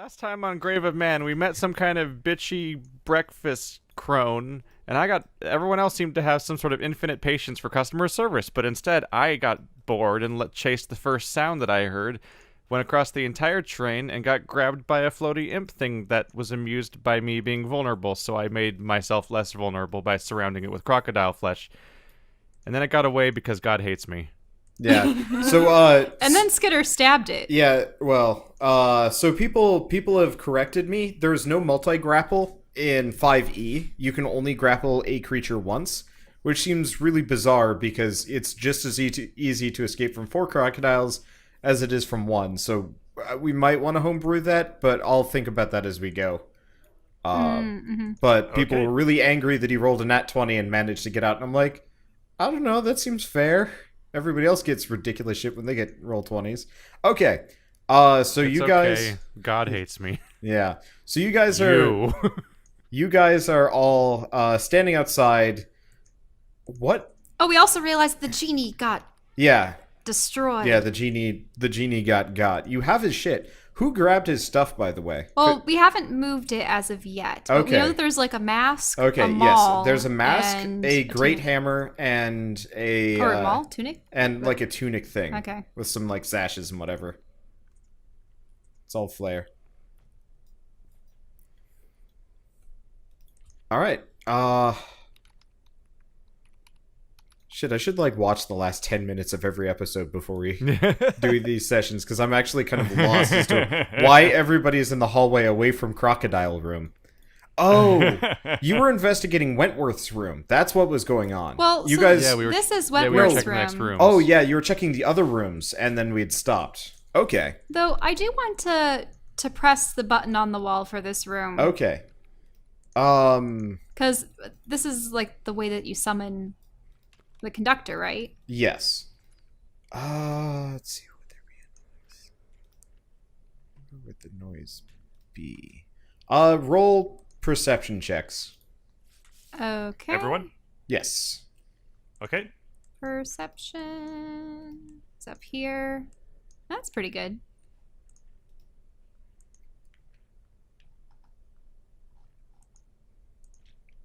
Last time on Grave of Man, we met some kind of bitchy breakfast crone, and everyone else seemed to have some sort of infinite patience for customer service, but instead I got bored and chased the first sound that I heard, went across the entire train, and got grabbed by a floaty imp thing that was amused by me being vulnerable, so I made myself less vulnerable by surrounding it with crocodile flesh. And then it got away because God hates me. Yeah. So And then Skitter stabbed it. yeah, well, so people have corrected me. There's no multi-grapple in 5e. You can only grapple a creature once, which seems really bizarre because it's just as easy to escape from 4 crocodiles as it is from 1. So we might want to homebrew that, but I'll think about that as we go. But people were really angry that he rolled a nat 20 and managed to get out, and I'm like, I don't know, that seems fair. Everybody else gets ridiculous shit when they get roll 20s. Okay. So It's you guys... Okay. God hates me. Yeah. So you guys are... You guys are all standing outside. What? Oh, we also realized the genie got destroyed. Yeah, the genie got. You have his shit. Who grabbed his stuff, by the way? Well, we haven't moved it as of yet. But we know that there's like a mask, okay, a maul, yes. There's a mask, and a great tunic. hammer, and a... Or maul? Tunic? And like a tunic thing. Okay. With some like sashes and whatever. It's all flair. Alright. Shit, I should like watch the last 10 minutes of every episode before we do these sessions, because I'm actually kind of lost as to why everybody's in the hallway away from Crocodile Room. Oh, you were investigating Wentworth's room. That's what was going on. Well, you so guys... this is we were Wentworth's checking the next room. rooms. Oh, yeah, you were checking the other rooms, and then we'd stopped. Okay. Though I do want to press the button on the wall for this room. Okay. Because this is like the way that you summon the conductor, right? Yes. Let's see. Would there be a noise? Where would the noise be? Roll perception checks. Okay. Everyone? Yes. Okay. Perception. It's up here. That's pretty good.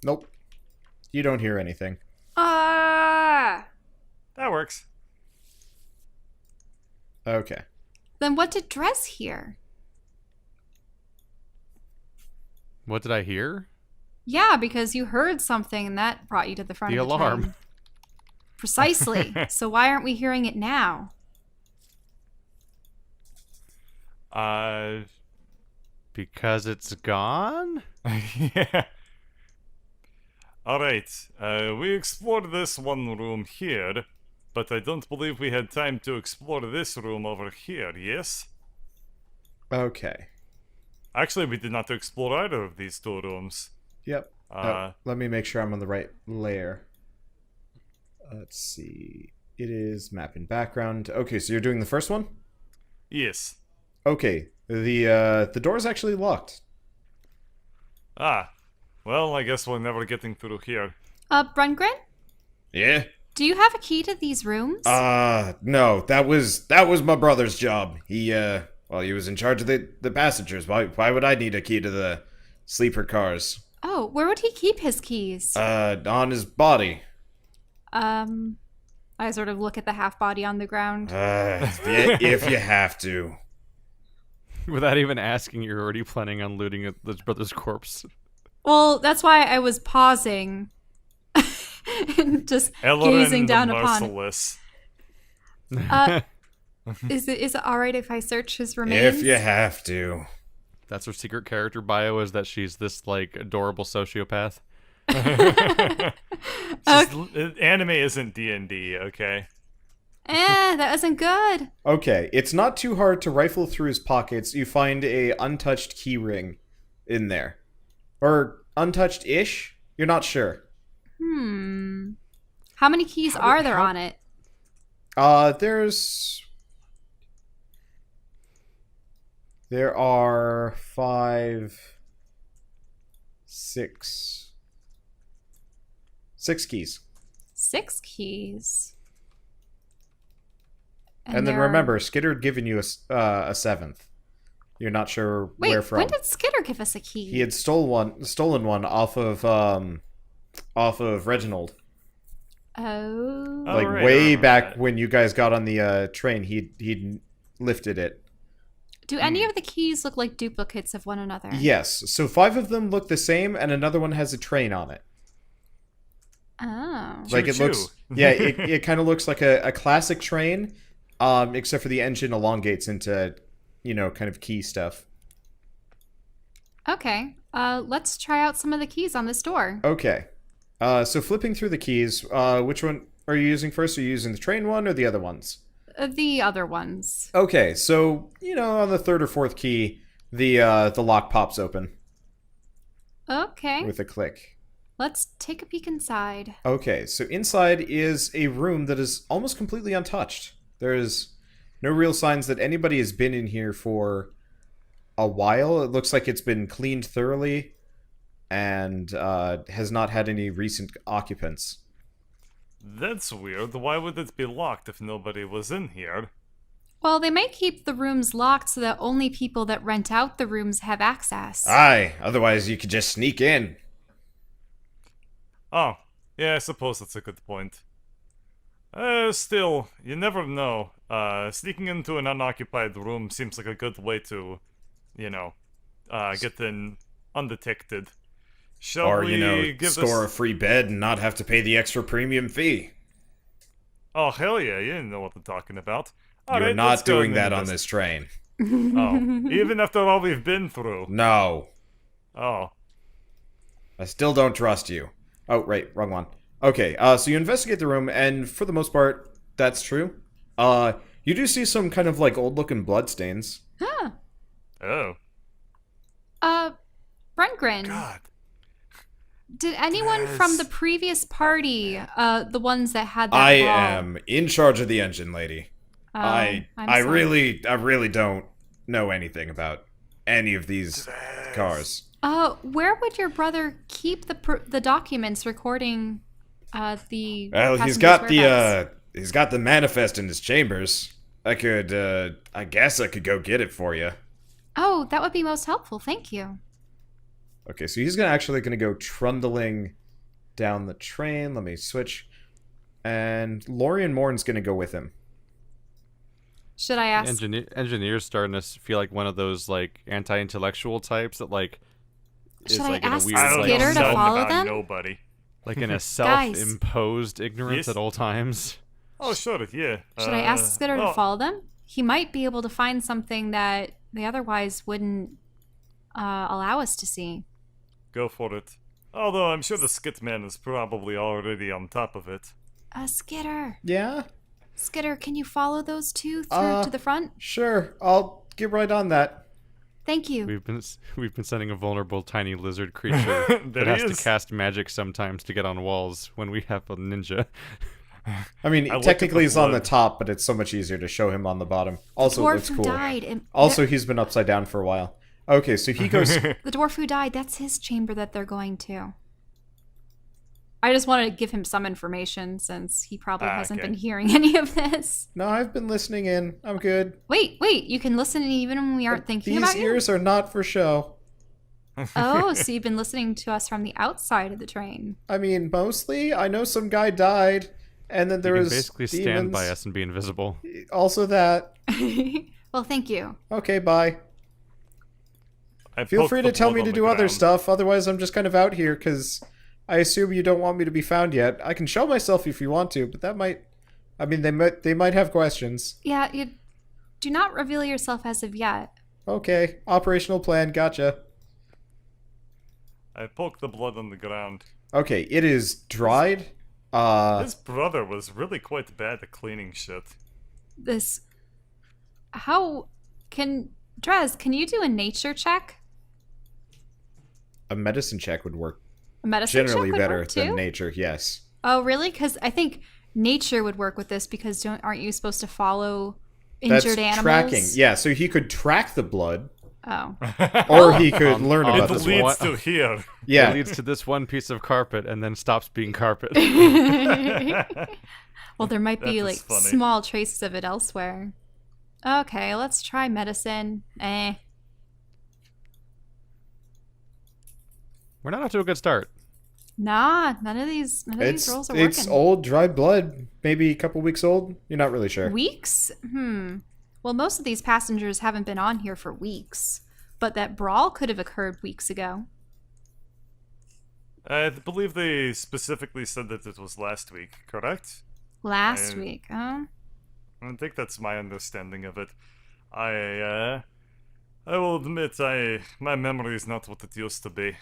Nope. You don't hear anything. Ah! That works. Okay. Then what did Dress hear? What did I hear? Yeah, because you heard something and that brought you to the front The of the alarm. train. Precisely. So why aren't we hearing it now? Because it's gone? Yeah. Alright, we explored this one room here, but I don't believe we had time to explore this room over here, yes? Okay. Actually, we did not explore either of these 2 rooms. Yep. Let me make sure I'm on the right layer. Let's see. It is map and background. Okay, so you're doing the first one? Yes. Okay. The door's actually locked. Ah. Well, I guess we're never getting through here. Brungren? Yeah? Do you have a key to these rooms? No. That was my brother's job. He was in charge of the passengers. Why would I need a key to the sleeper cars? Oh, where would he keep his keys? On his body. I sort of look at the half body on the ground. If you have to. Without even asking, you're already planning on looting his brother's corpse. Well, that's why I was pausing and just gazing down upon it. Is it alright if I search his remains? If you have to. That's her secret character bio, is that she's this, like, adorable sociopath. Anime isn't D&D, okay? That wasn't good. Okay, it's not too hard to rifle through his pockets. You find a untouched key ring in there. Or untouched-ish? You're not sure. How many keys are there on it? There are 5, 6. 6 keys. 6 keys. And then remember, Skitter had given you a 7th. You're not sure Wait, where from. when did Skitter give us a key? He had stolen one off of Reginald. Oh. Like right, way I remember back that. when you guys got on the train, he'd lifted it. Do any of the keys look like duplicates of one another? Yes. So 5 of them look the same, and another one has a train on it. Oh. Like it Choo-choo. looks, yeah, it kind of looks like a classic train, except for the engine elongates into, kind of key stuff. Okay. Let's try out some of the keys on this door. Okay. So flipping through the keys, which one are you using first? Are you using the train one or the other ones? The other ones. Okay, so on the 3rd or 4th key, the lock pops open Okay. with a click. Let's take a peek inside. Okay, so inside is a room that is almost completely untouched. There's no real signs that anybody has been in here for a while. It looks like it's been cleaned thoroughly and has not had any recent occupants. That's weird. Why would it be locked if nobody was in here? Well, they may keep the rooms locked so that only people that rent out the rooms have access. Aye, otherwise you could just sneak in. Oh, yeah, I suppose that's a good point. Still, you never know. Sneaking into an unoccupied room seems like a good way to, get in undetected. Shall Or, we give score this... a free bed and not have to pay the extra premium fee. Oh, hell yeah, you didn't know what I'm talking about. You're Alright, not let's go doing and that on invest- this train. Oh, even after all we've been through. No. Oh. I still don't trust you. Oh, right, wrong one. Okay, so you investigate the room, and for the most part, that's true. You do see some kind of, old-looking bloodstains. Huh. Oh. Brengren, God. did anyone from the previous party, the ones that had that I brawl- am in charge of the engine, lady. Oh, I I'm sorry. really don't know anything about any of these cars. Where would your brother keep the documents recording the? Well, passengers' whereabouts? he's got the manifest in his chambers. I guess I could go get it for you. Oh, that would be most helpful. Thank you. Okay, so he's actually gonna go trundling down the train. Let me switch. And Lorian Morn's gonna go with him. Should I ask? Engineer's starting to feel like one of those anti-intellectual types that is Should I in a ask weird I don't Skitter know to nothing follow about them? nobody. in a self-imposed ignorance Yes? at all times. Oh, sure, yeah. Should I ask Skitter to oh, follow them? He might be able to find something that they otherwise wouldn't allow us to see. Go for it. Although I'm sure the skit man is probably already on top of it. Skitter. Yeah? Skitter, can you follow those two through to the front? Sure. I'll get right on that. Thank you. We've been sending a vulnerable tiny lizard creature that There has he to is. cast magic sometimes to get on walls when we have a ninja. I mean, I looked technically at the he's on the blood. top, but it's so much easier to show him on the bottom. Also, it Dwarf looks who cool. died. And Also, he's been upside down for a while. Okay, so he goes... the dwarf who died, that's his chamber that they're going to. I just wanted to give him some information since he probably hasn't okay. been hearing any of this. No, I've been listening in. I'm good. Wait, you can listen even when we aren't thinking These about you? ears are not for show. Oh, so you've been listening to us from the outside of the train. I mean, mostly. I know some guy died, and then there You was can basically demons. stand by us and be invisible. Also that. Well, thank you. Okay, bye. I Feel poked free the to tell blood me on to the do other ground. stuff, otherwise I'm just kind of out here, because I assume you don't want me to be found yet. I can show myself if you want to, but that might... I mean, they might have questions. Yeah, you do not reveal yourself as of yet. Okay, operational plan, gotcha. I poked the blood on the ground. Okay, it is dried. His brother was really quite bad at cleaning shit. This. How. Drez, can you do a nature check? A medicine check would work A medicine generally check would better work than too? nature, yes. Oh, really? Because I think nature would work with this because aren't you supposed to follow That's injured animals? tracking. Yeah, so he could track the blood, Oh. or he could learn on about It the this blood. leads to here. It Yeah, leads to this one piece of carpet and then stops being carpet. Well, there might be That like is funny. small traces of it elsewhere. Okay, let's try medicine. We're not off to a good start. Nah, none of these rolls are working. It's old, dry blood. Maybe a couple weeks old. You're not really sure. Weeks? Well, most of these passengers haven't been on here for weeks. But that brawl could have occurred weeks ago. I believe they specifically said that it was last week, correct? Last week, huh? I think that's my understanding of it. I will admit, my memory is not what it used to be.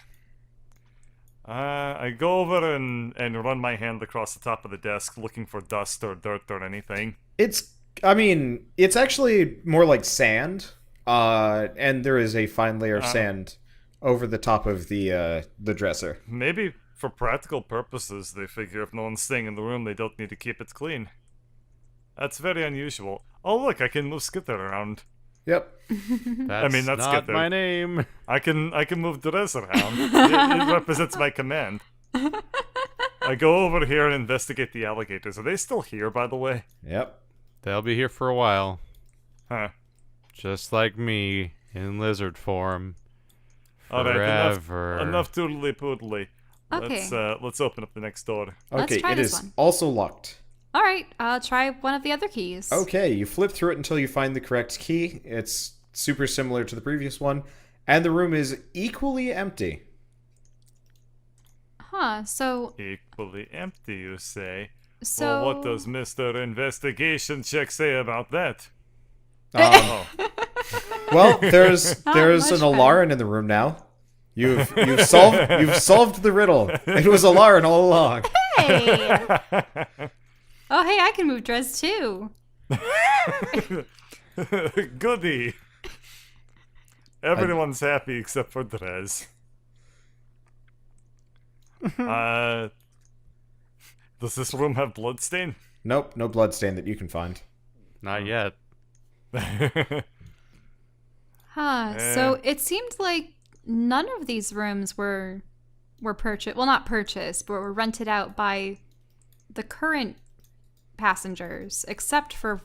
I go over and run my hand across the top of the desk looking for dust or dirt or anything. It's actually more like sand. And there is a fine layer of sand over the top of the dresser. Maybe for practical purposes, they figure if no one's staying in the room, they don't need to keep it clean. That's very unusual. Oh look, I can move Skitter around. Yep. That's that's not Skitter. my name. I can move Dress around. It represents my command. I go over here and investigate the alligators. Are they still here, by the way? Yep. They'll be here for a while. Huh. Just like me, in lizard form. Alright, Forever. enough toodly poodly. Okay. Let's open up the next door. Let's Okay, try it this is one. also locked. All right, I'll try one of the other keys. Okay, you flip through it until you find the correct key. It's super similar to the previous one, and the room is equally empty. Huh, so... Equally empty, you say? So... Well, what does Mr. Investigation Check say about that? Um, well, there's Not an much better. Alarin in the room now. You've solved the riddle. It was Alarin all along. Hey! Oh, hey, I can move Drez too. Goody. Everyone's happy except for Drez. Does this room have bloodstain? Nope, no bloodstain that you can find. Not yet. Huh, so it seemed like none of these rooms were purchased. Well, not purchased, but were rented out by the current passengers, except for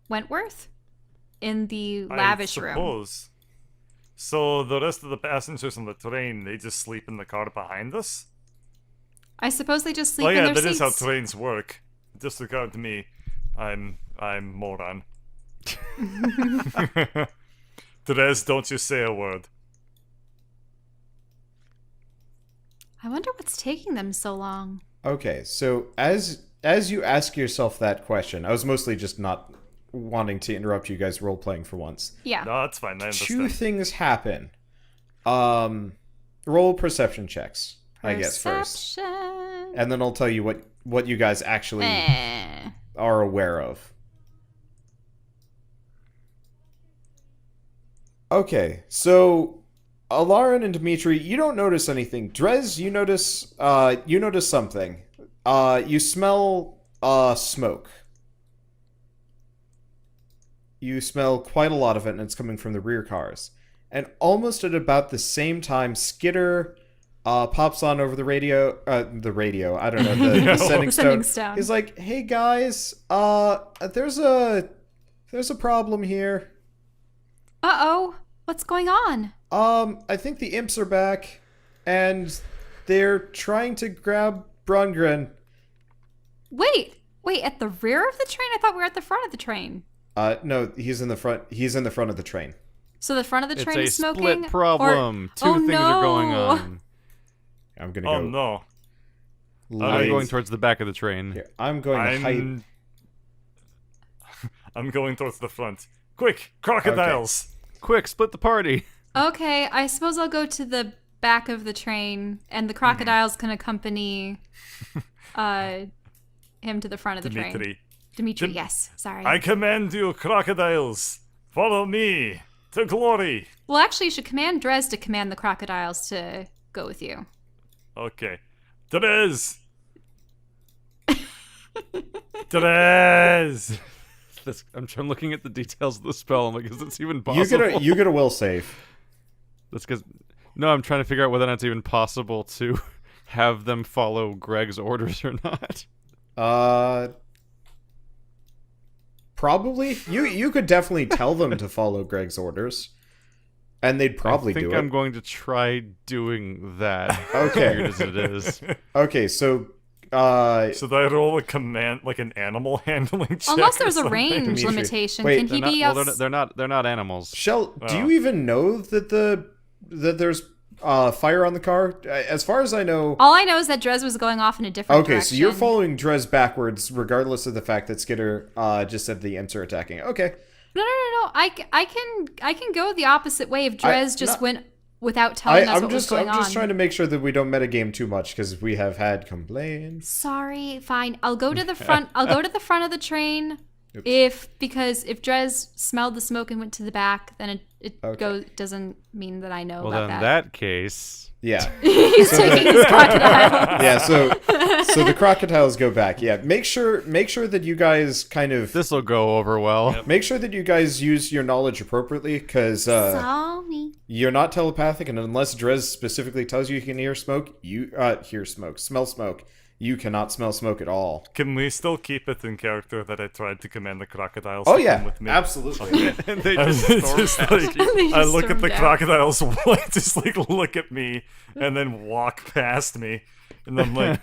Wentworth in the lavish I room. suppose. So the rest of the passengers on the train, they just sleep in the car behind us? I suppose they just sleep Oh in yeah, their that seats. is how trains work. Disregard me. I'm moron. Therese, don't you say a word. I wonder what's taking them so long. Okay, so as you ask yourself that question, I was mostly just not wanting to interrupt you guys role playing for once. Yeah. No, that's fine. I Two understand. things happen. Roll perception checks, I guess first, Perception. and then I'll tell you what you guys actually are aware of. Okay, so Alarin and Dimitri, you don't notice anything. Drez, you notice something. You smell smoke. You smell quite a lot of it, and it's coming from the rear cars. And almost at about the same time, Skitter pops on over the radio. The radio. I don't know. The sending Sending stone. stone. He's like, "Hey guys, there's a problem here. Uh-oh. What's going on? I think the imps are back, and they're trying to grab Brungren. Wait, at the rear of the train? I thought we were at the front of the train. No, he's in the front. He's in the front of the train. So the front of the train It's is a smoking? split problem. Or... Two Oh, things are going no. on. I'm gonna Oh go. no. I'm late. going towards the back of the train. Here, I'm going to hide. I'm going towards the front. Quick, crocodiles! Quick, split the party. Okay, I suppose I'll go to the back of the train, and the crocodiles can accompany him to the front of the train. Dimitri, yes. Sorry. I command you, crocodiles! Follow me to glory! Well, actually, you should command Drez to command the crocodiles to go with you. Okay. Therese! Therese! I'm looking at the details of the spell. I'm like, is this even possible? You get a will save. That's because... No, I'm trying to figure out whether or not it's even possible to have them follow Greg's orders or not. Probably. You could definitely tell them to follow Greg's orders. And they'd probably I think do I'm it. going to try doing that. Okay. Weird as it is. Okay, so Should I roll a command, like an animal handling check? Unless or there's a something? range Dimitri. limitation, Wait, can he They're be not, out? well, they're not animals. Shell, do you Oh. even know that there's fire on the car? As far as I know. All I know is that Drez was going off in a different Okay, direction. so you're following Drez backwards, regardless of the fact that Skitter just said the imps are attacking. Okay. No. I can go the opposite way if Drez just no. went without telling us I'm what was just going on. trying to make sure that we don't metagame too much because we have had complaints. Sorry, fine. I'll go to the front. I'll go to the front of the train. Oops. Because if Drez smelled the smoke and went to the back, then it Okay. doesn't mean that I know Well, about then in that. that case, Yeah. He's taking his crocodile. Yeah, so the crocodiles go back. Yeah, make sure that you guys kind of this will go over well. make sure that you guys use your knowledge appropriately because Sorry. you're not telepathic, and unless Drez specifically tells you can hear smoke, you smell smoke. You cannot smell smoke at all. Can we still keep it in character that I tried to command the crocodiles Oh to yeah, come with me? absolutely. And they I just was storm just past like, you. They I just look at the stormed out. crocodiles, just like look at me, and then walk past me, and I'm like,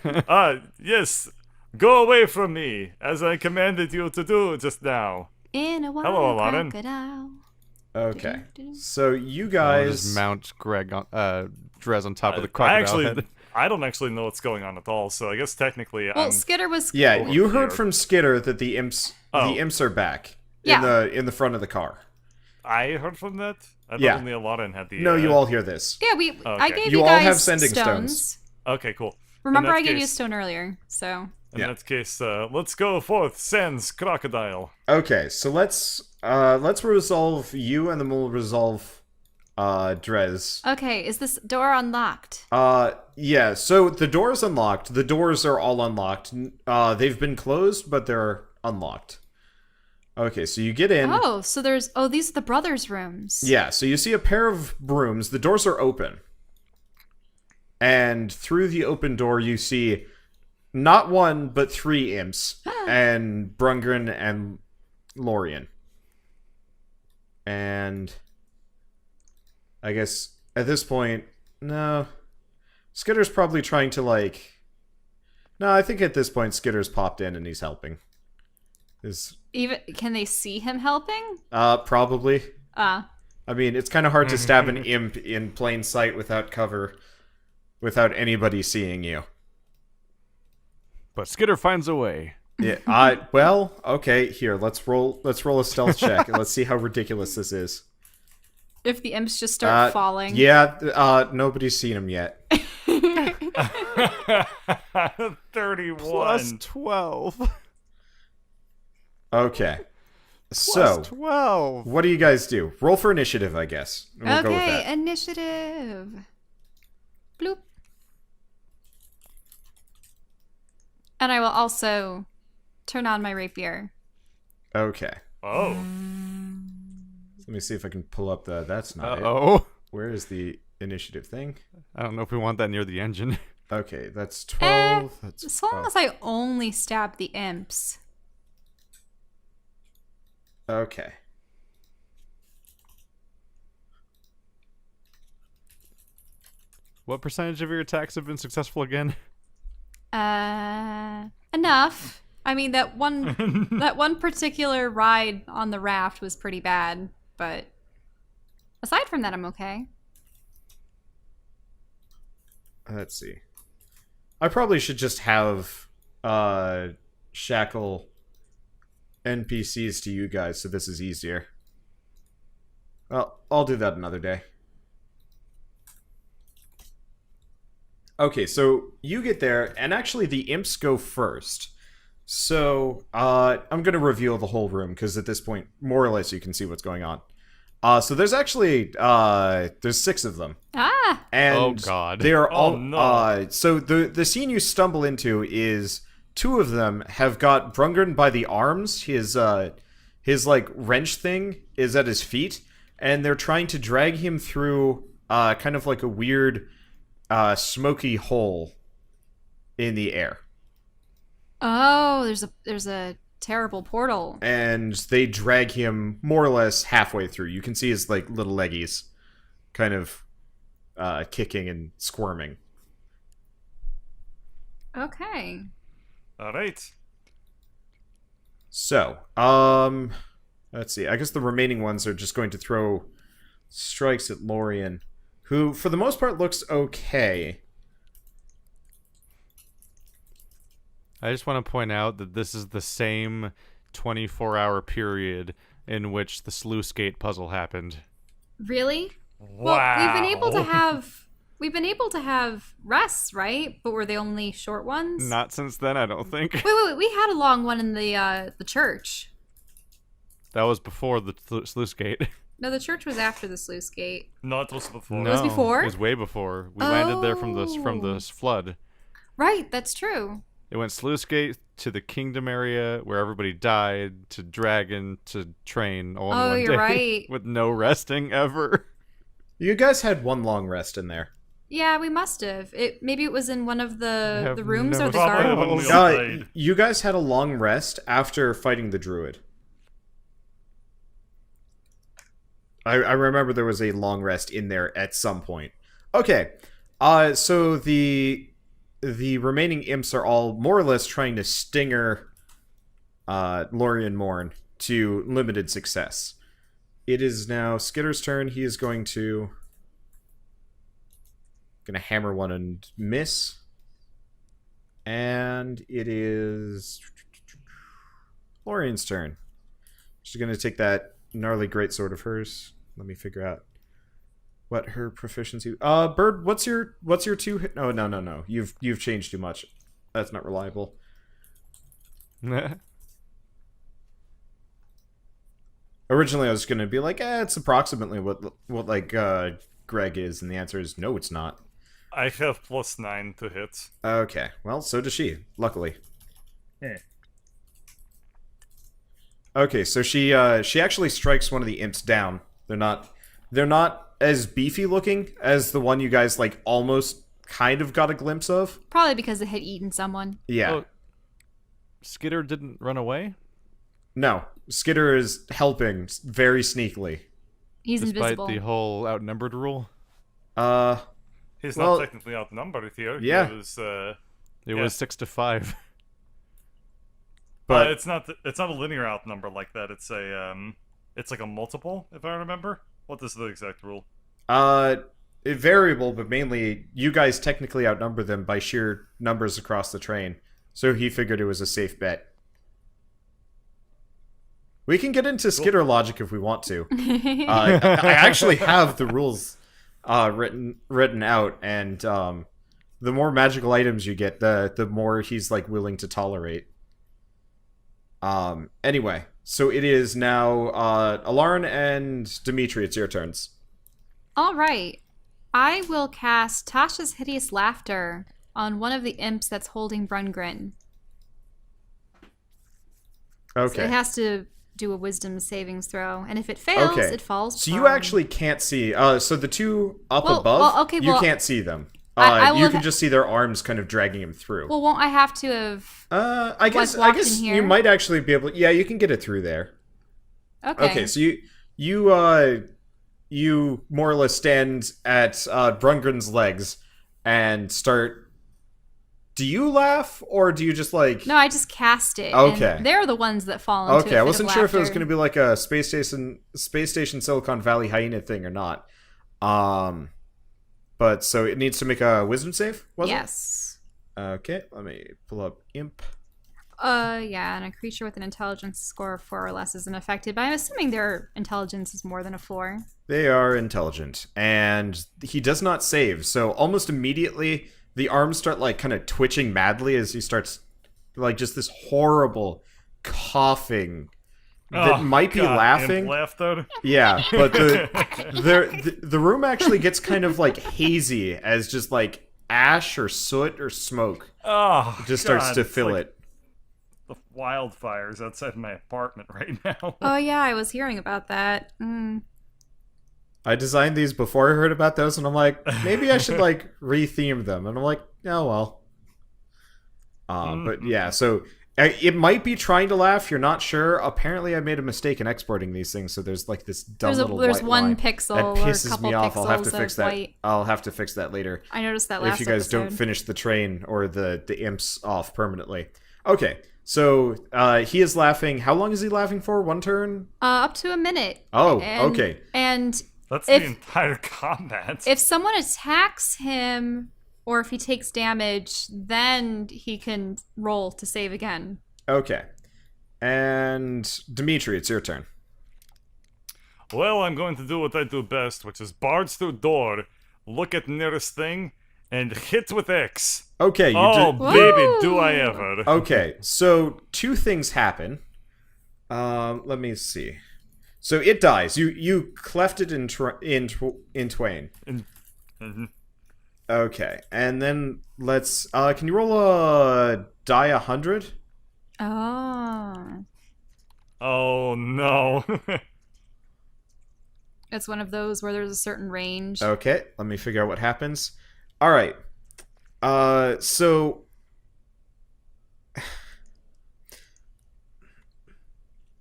yes, go away from me, as I commanded you to do just now. In a wild Hello, Aladdin. crocodile. Okay, so you I'll guys. just mount Greg on, Drez on top of the I crocodile actually, head. I don't actually know what's going on at all, so I guess technically Well, I'm... Skitter was. Yeah, over you heard here. from Skitter that the imps are back Yeah. in the front of the car. I heard from that? I thought Yeah. only Aladdin had the... No, you all hear this. Yeah, I Okay. gave You you all guys have sending stones. Okay, cool. Remember, In that I gave you a case- stone earlier, so. In Yeah. that case, let's go forth, sans crocodile. Okay, so let's resolve you, and then we'll resolve Drez. Okay, is this door unlocked? Yeah. So the door is unlocked. The doors are all unlocked. They've been closed, but they're unlocked. Okay, so you get in. Oh, so these are the brothers' rooms. Yeah, so you see a pair of brooms. The doors are open. And through the open door, you see not one, but 3 imps. And Brungren and Lorien. And I guess at this point, no. Skitter's probably trying to, like... No, I think at this point, Skitter's popped in and he's helping. Can they see him helping? Probably. Ah. I mean, it's kind of hard to stab an imp in plain sight without cover, without anybody seeing you. But Skitter finds a way. Yeah. Well, okay. Here, let's roll a stealth check and let's see how ridiculous this is. If the imps just start falling. Yeah. Nobody's seen him yet. 31. Plus 12. Okay. Plus So, 12. what do you guys do? Roll for initiative, I guess. And we'll go with Okay, that. initiative. Bloop. And I will also turn on my rapier. Okay. Oh. Let me see if I can pull up the. That's not it. Uh-oh. Where is the initiative thing? I don't know if we want that near the engine. Okay, that's 12. That's As long as I only stab the imps. Okay. What percentage of your attacks have been successful again? Enough. I mean, that one particular ride on the raft was pretty bad, but aside from that, I'm okay. Let's see. I probably should just have shackle NPCs to you guys so this is easier. Well, I'll do that another day. Okay, so you get there, and actually the imps go first. So, I'm going to reveal the whole room, because at this point, more or less, you can see what's going on. So there's actually, there's 6 of them. Ah! And Oh, God. they're Oh, all, no. so the scene you stumble into is 2 of them have got Brungren by the arms. His like, wrench thing is at his feet, and they're trying to drag him through, kind of like a weird, smoky hole in the air. Oh, there's a terrible portal. And they drag him more or less halfway through. You can see his, like, little leggies kind of kicking and squirming. Okay. All right. So, let's see. I guess the remaining ones are just going to throw strikes at Lorien, who, for the most part, looks okay. I just want to point out that this is the same 24-hour period in which the sluice gate puzzle happened. Really? Wow. Well, we've been able to have rests, right? But were they only short ones? Not since then, I don't think. Wait. We had a long one in the church. That was before the sluice gate. No, the church was after the sluice gate. No, it was before. No, was before? It was way before. We landed there from the flood. Right, that's true. It went sluice gate to the kingdom area where everybody died, to dragon, to train, all in Oh, one you're day. right. With no resting ever. You guys had one long rest in there. Yeah, we must have. Maybe it was in one of the have rooms no or the Probably gardens. when we all died. You guys had a long rest after fighting the druid. I remember there was a long rest in there at some point. Okay, so the remaining imps are all more or less trying to stinger Lorien Morn to limited success. It is now Skitter's turn. He is going to hammer one and miss. And it is Lorien's turn. She's going to take that gnarly greatsword of hers. Let me figure out what her proficiency. Bird, what's your 2 hit? Oh, no. You've changed too much. That's not reliable. Originally, I was going to be like, it's approximately what Greg is, and the answer is no, it's not. I have +9 to hit. Okay, well, so does she. Luckily. Yeah. Okay, so she actually strikes one of the imps down. They're not as beefy looking as the one you guys like almost kind of got a glimpse of. Probably because it had eaten someone. Yeah. Oh, Skitter didn't run away? No, Skitter is helping very sneakily. He's Despite invisible. the whole outnumbered rule? He's Well, not technically outnumbered here. yeah. He was, It was 6-5. But it's not a linear outnumber like that. It's like a multiple, if I remember. What is the exact rule? it variable, but mainly you guys technically outnumber them by sheer numbers across the train. So he figured it was a safe bet. We can get into Skitter logic if we want to. I actually have the rules written out, and the more magical items you get, the more he's like willing to tolerate. Anyway, so it is now Alarn and Dimitri. It's your turns. All right. I will cast Tasha's Hideous Laughter on one of the imps that's holding Brungrin. Okay. So it has to do a wisdom savings throw, and if it fails, Okay. it falls. So you prone. actually can't see. So the two up Well, above, okay, you well, can't see them. I will you have- can just see their arms kind of dragging him through. Well, won't I have to have? I guess walked in you here? might actually be able. Yeah, you can get it through there. Okay. Okay, so you more or less stand at Brungren's legs and start. Do you laugh or do you just like? No, I just cast it. Okay. And they're the ones that fall into. Okay, I wasn't sure if it was going to be like a space station Silicon Valley hyena thing or not. But so it needs to make a wisdom save. Was Yes. it? Okay, let me pull up Imp. Yeah, and a creature with an intelligence score of 4 or less isn't affected, but I'm assuming their intelligence is more than a 4. They are intelligent, and he does not save. So almost immediately, the arms start like kind of twitching madly as he starts like just this horrible coughing that might be laughing. Laughter. Yeah, but the room actually gets kind of like hazy as just like ash or soot or smoke just starts to fill it. The wildfires outside my apartment right now. Oh yeah, I was hearing about that. I designed these before I heard about those, and I'm like, maybe I should like re-theme them. And I'm like, oh well. But yeah, so It might be trying to laugh. You're not sure. Apparently, I made a mistake in exporting these things, so there's like this dumb little there's white one line. pixel That or a pisses couple me off. I'll have to pixels fix of that. white. I'll have to fix that later. I noticed that last If you guys don't episode. finish the train or the imps off permanently. Okay, so he is laughing. How long is he laughing for? 1 turn? Up to a minute. Oh, And- okay. And That's If- the entire combat. if someone attacks him or if he takes damage, then he can roll to save again. Okay. And Dimitri, it's your turn. Well, I'm going to do what I do best, which is barge through door, look at nearest thing, and hit with X. Okay, you Oh, did. baby, do I Woo! ever. Okay, so 2 things happen. Let me see. So it dies. You cleft it in twain. Mhm. Okay, and then let's. Can you roll a die 100? Oh. Oh, no. It's one of those where there's a certain range. Okay, let me figure out what happens. All right.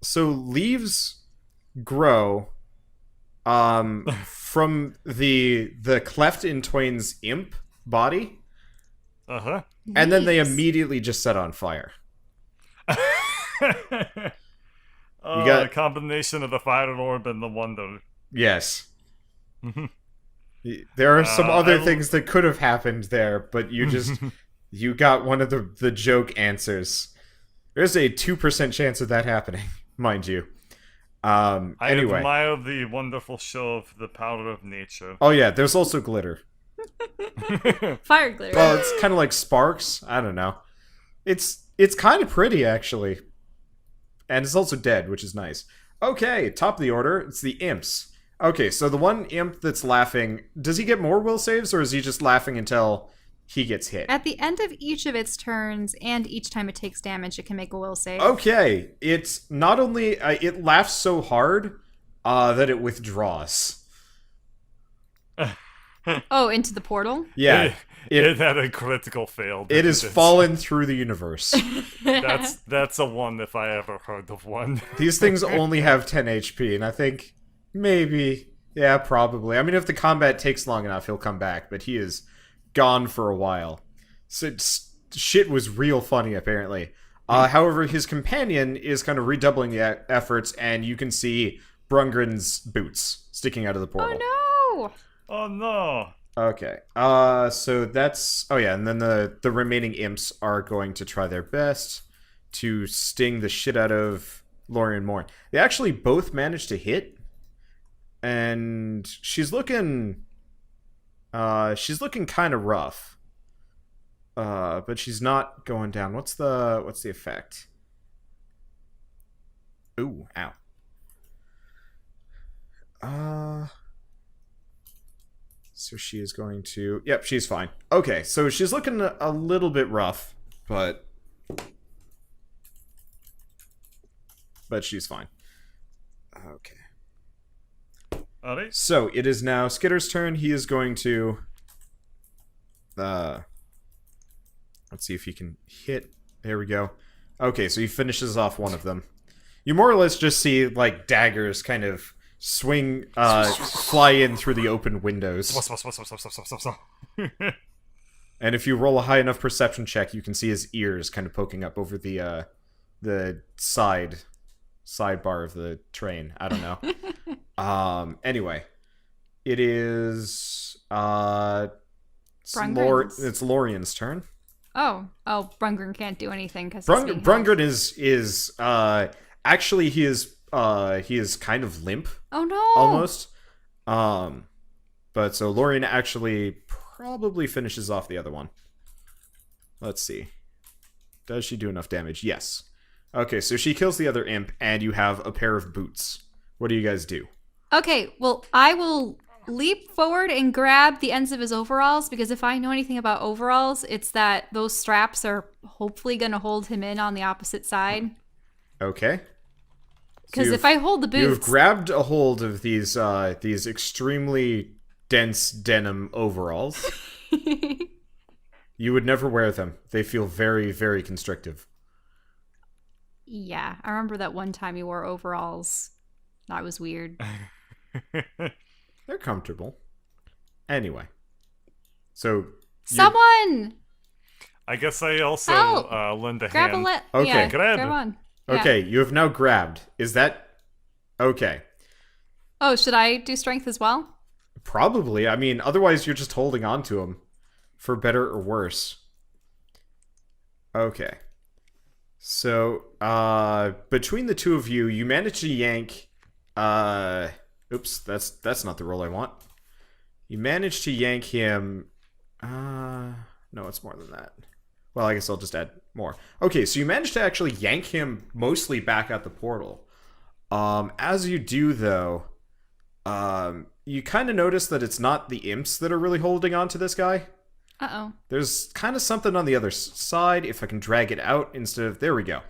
So leaves grow from the cleft in twain's imp body, Uh-huh. and then they Leaves. immediately just set on fire. Oh, got- a combination of the fire orb and the wonder. Yes. There are some other I- things that could have happened there, but you just you got one of the joke answers. There's a 2% chance of that happening, mind you. I Anyway. admire the wonderful show of the power of nature. Oh yeah, there's also glitter. Fire glitter. Well, it's kind of like sparks. I don't know. It's kind of pretty actually, and it's also dead, which is nice. Okay, top of the order. It's the imps. Okay, so the one imp that's laughing, does he get more will saves, or is he just laughing until he gets hit? At the end of each of its turns, and each time it takes damage, it can make a will save. Okay, it's not only it laughs so hard that it withdraws. Oh, into the portal? Yeah, It had a critical fail. it has It's- fallen through the universe. That's a one if I ever heard of one. These things only have 10 HP, and I think maybe, yeah, probably. I mean, if the combat takes long enough, he'll come back, but he is gone for a while. So shit was real funny, apparently. However, his companion is kind of redoubling the efforts, and you can see Brungren's boots sticking out of the portal. Oh Oh no. Okay. So that's... Oh, yeah, and then the remaining imps are going to try their best to sting the shit out of Lorian Moore. They actually both managed to hit, and she's looking kind of rough. But she's not going down. What's the effect? Ooh, ow. So she is going to... Yep, she's fine. Okay, so she's looking a little bit rough, but she's fine. Okay. Alright. So, it is now Skitter's turn. He is going to... let's see if he can hit. There we go. Okay, so he finishes off one of them. You more or less just see, like, daggers kind of swing, fly in through the open windows. And if you roll a high enough perception check, you can see his ears kind of poking up over the sidebar of the train. I don't know. Anyway, it is Brungren's. it's Lorian's turn. Oh, Brungren can't do anything because Brungren is actually he is kind of limp Oh no! almost. But so Lorian actually probably finishes off the other one. Let's see. Does she do enough damage? Yes. Okay, so she kills the other imp, and you have a pair of boots. What do you guys do? Okay, well, I will leap forward and grab the ends of his overalls because if I know anything about overalls, it's that those straps are hopefully going to hold him in on the opposite side. Okay. Because you've- if I hold the You've boots, grabbed a hold of these extremely dense denim overalls. You would never wear them. They feel very, very constrictive. Yeah, I remember that one time you wore overalls. That was weird. They're comfortable. Anyway. So... Someone! I guess I also Help! lend a Grab hand. Okay. Yeah, Grab. on. Yeah. Okay, you have now grabbed. Is that... Okay. Oh, should I do strength as well? Probably. I mean, otherwise you're just holding on to him. For better or worse. Okay. So, between the two of you, you manage to yank... Oops, that's not the roll I want. You manage to yank him... No, it's more than that. Well, I guess I'll just add more. Okay, so you managed to actually yank him mostly back at the portal. As you do, though, you kind of notice that it's not the imps that are really holding on to this guy. Uh-oh. There's kind of something on the other side, if I can drag it out instead of... There we go.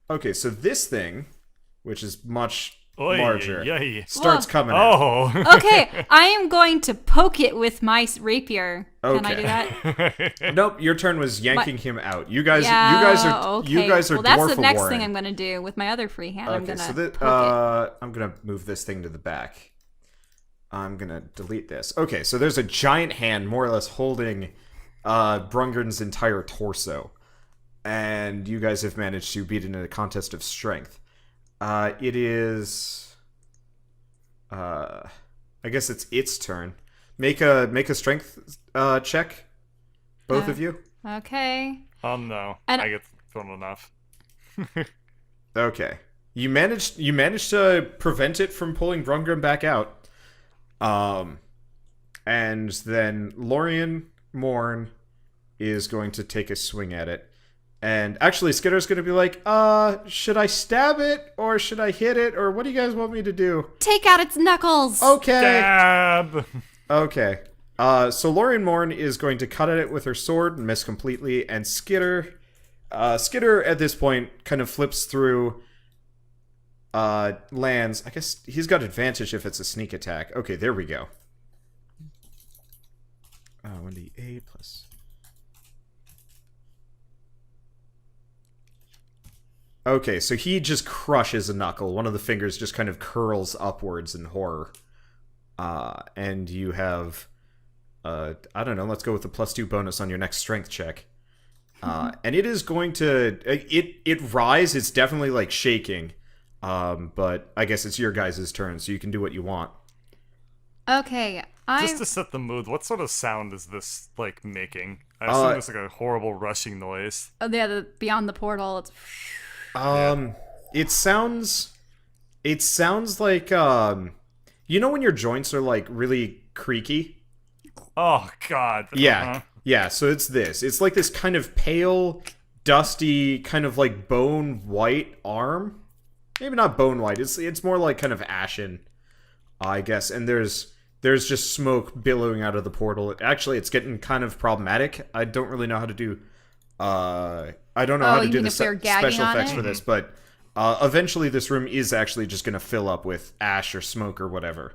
Okay, so this thing, which is much larger, starts Whoa. coming out. Oh. Okay, I am going to poke it with my rapier. Can I do Okay. that? Nope, your turn was yanking him out. You guys Okay. you guys are well, that's dwarf the next warring. thing I'm going to do. With my other free hand, I'm Okay, going so to poke it. I'm gonna move this thing to the back. I'm gonna delete this. Okay, so there's a giant hand more or less holding Brungern's entire torso. And you guys have managed to beat it in a contest of strength. It is I guess it's its turn. Make a strength check. Both of you. Okay. No. And- I get thrown enough. Okay. You managed to prevent it from pulling Brungren back out. And then Lorien Morn is going to take a swing at it. And actually Skitter's going to be like, should I stab it or should I hit it or what do you guys want me to do? Take out its knuckles. Okay. Stab! Okay. So Lorien Morn is going to cut at it with her sword and miss completely, and Skitter at this point kind of flips through, lands. I guess he's got advantage if it's a sneak attack. Okay, there we go. 1d8 plus... Okay, so he just crushes a knuckle. One of the fingers just kind of curls upwards in horror. And you have... I don't know, let's go with the +2 bonus on your next strength check. And it is going to... It rise, it's definitely, like, shaking. But I guess it's your guys' turn, so you can do what you want. Okay, Just to set the mood, what sort of sound is this, like, making? I assume it's like a horrible rushing noise. Oh, yeah, beyond the portal, it's... It sounds like, you know when your joints are, like, really creaky? Oh, God. Yeah. Yeah, so it's this. It's like this kind of pale, dusty, kind of like bone white arm. Maybe not bone white. It's more like kind of ashen, I guess. And there's just smoke billowing out of the portal. Actually, it's getting kind of problematic. I don't really know how to do I don't know how to do the special effects for this, but eventually this room is actually just going to fill up with ash or smoke or whatever.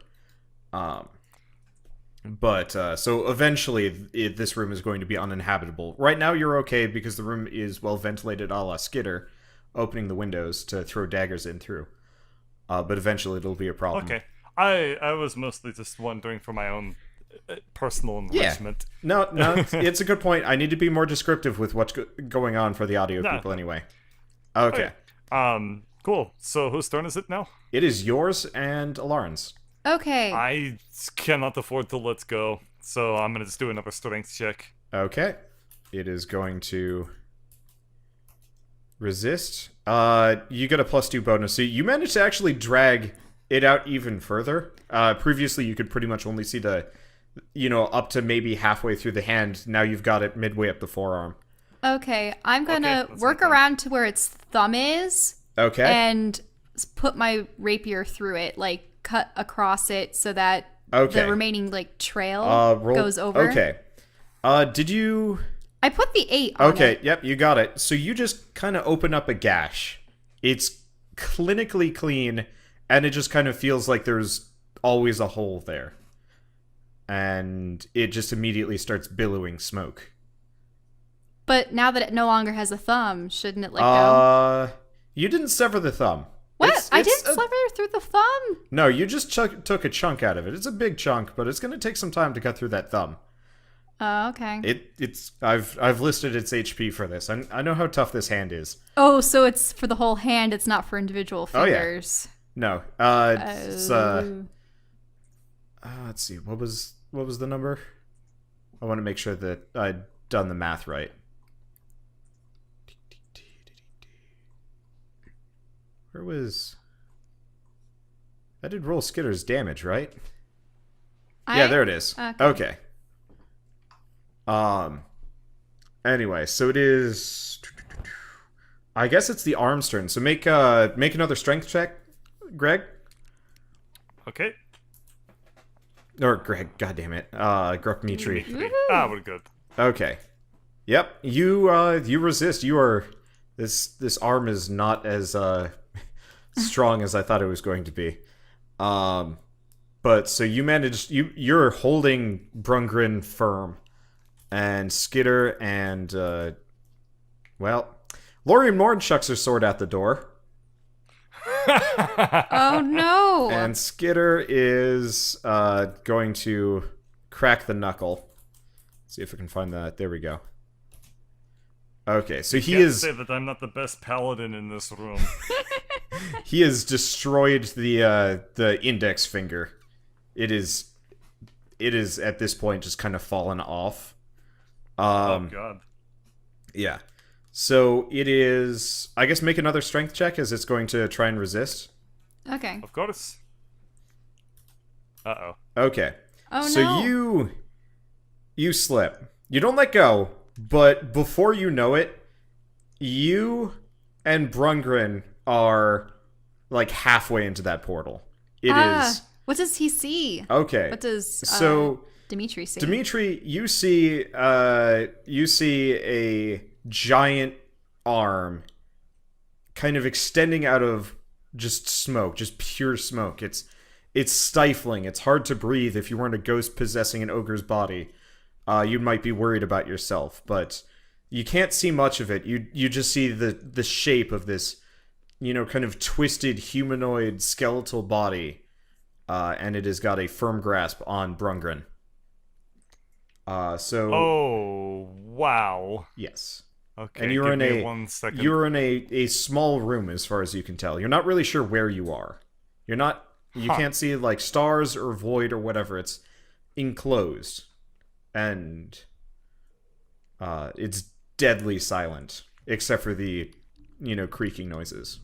But so eventually this room is going to be uninhabitable. Right now you're okay because the room is well ventilated a la Skitter, opening the windows to throw daggers in through. But eventually it'll be a problem. Okay. I was mostly just wondering for my own personal enrichment. Yeah. No, it's a good point. I need to be more descriptive with what's going on for the audio people anyway. Okay. Cool. So whose turn is it now? It is yours and Alarin's. Okay. I cannot afford to let go, so I'm gonna just do another strength check. Okay. It is going to resist. You get a +2 bonus. So you managed to actually drag it out even further. Previously, you could pretty much only see up to maybe halfway through the hand. Now you've got it midway up the forearm. Okay, I'm gonna work around to where its thumb is. Okay. And put my rapier through it, like cut across it so that the remaining like trail goes over. Okay. Did you... I put the 8 on it. Okay, yep, you got it. So you just kind of open up a gash. It's clinically clean, and it just kind of feels like there's always a hole there. And it just immediately starts billowing smoke. But now that it no longer has a thumb, shouldn't it let go? You didn't sever the thumb. What? I didn't sever through the thumb? No, you just took a chunk out of it. It's a big chunk, but it's going to take some time to cut through that thumb. Oh, okay. I've listed its HP for this. I know how tough this hand is. Oh, so it's for the whole hand. It's not for individual fingers. No. It's let's see. What was the number? I want to make sure that I'd done the math right. Where was... I did roll Skitter's damage, right? Yeah, there it is. Okay. Anyway, so it is... I guess it's the arm's turn. So make another strength check, Greg. Okay. Or Greg, goddammit. Dmitri. We're good. Okay. Yep. You resist. You are... This arm is not as strong as I thought it was going to be. But so you managed... You're holding Brungrin firm. And Skitter and... well... Lorian Morn chucks her sword at the door. Oh, no. And Skitter is going to crack the knuckle. See if I can find that. There we go. Okay, so he is... say that I'm not the best paladin in this room. He has destroyed the index finger. It is at this point just kind of fallen off. Oh, God. Yeah. So it is... I guess make another strength check as it's going to try and resist. Okay. Of course. Uh-oh. Okay. Oh, so no. you slip. You don't let go, but before you know it, you and Brungrin are like halfway into that portal. It is... What does he see? Okay. What does Dmitri see? Dmitri, you see a giant arm kind of extending out of just smoke, just pure smoke. It's stifling. It's hard to breathe. If you weren't a ghost possessing an ogre's body, you might be worried about yourself, but you can't see much of it. You just see the shape of this, kind of twisted humanoid skeletal body, and it has got a firm grasp on Brungrin. Oh, wow. Yes. Okay, and you're give me 1 second. You're in a small room as far as you can tell. You're not really sure where you are. You can't see like stars or void or whatever. It's enclosed. And it's deadly silent except for the creaking noises.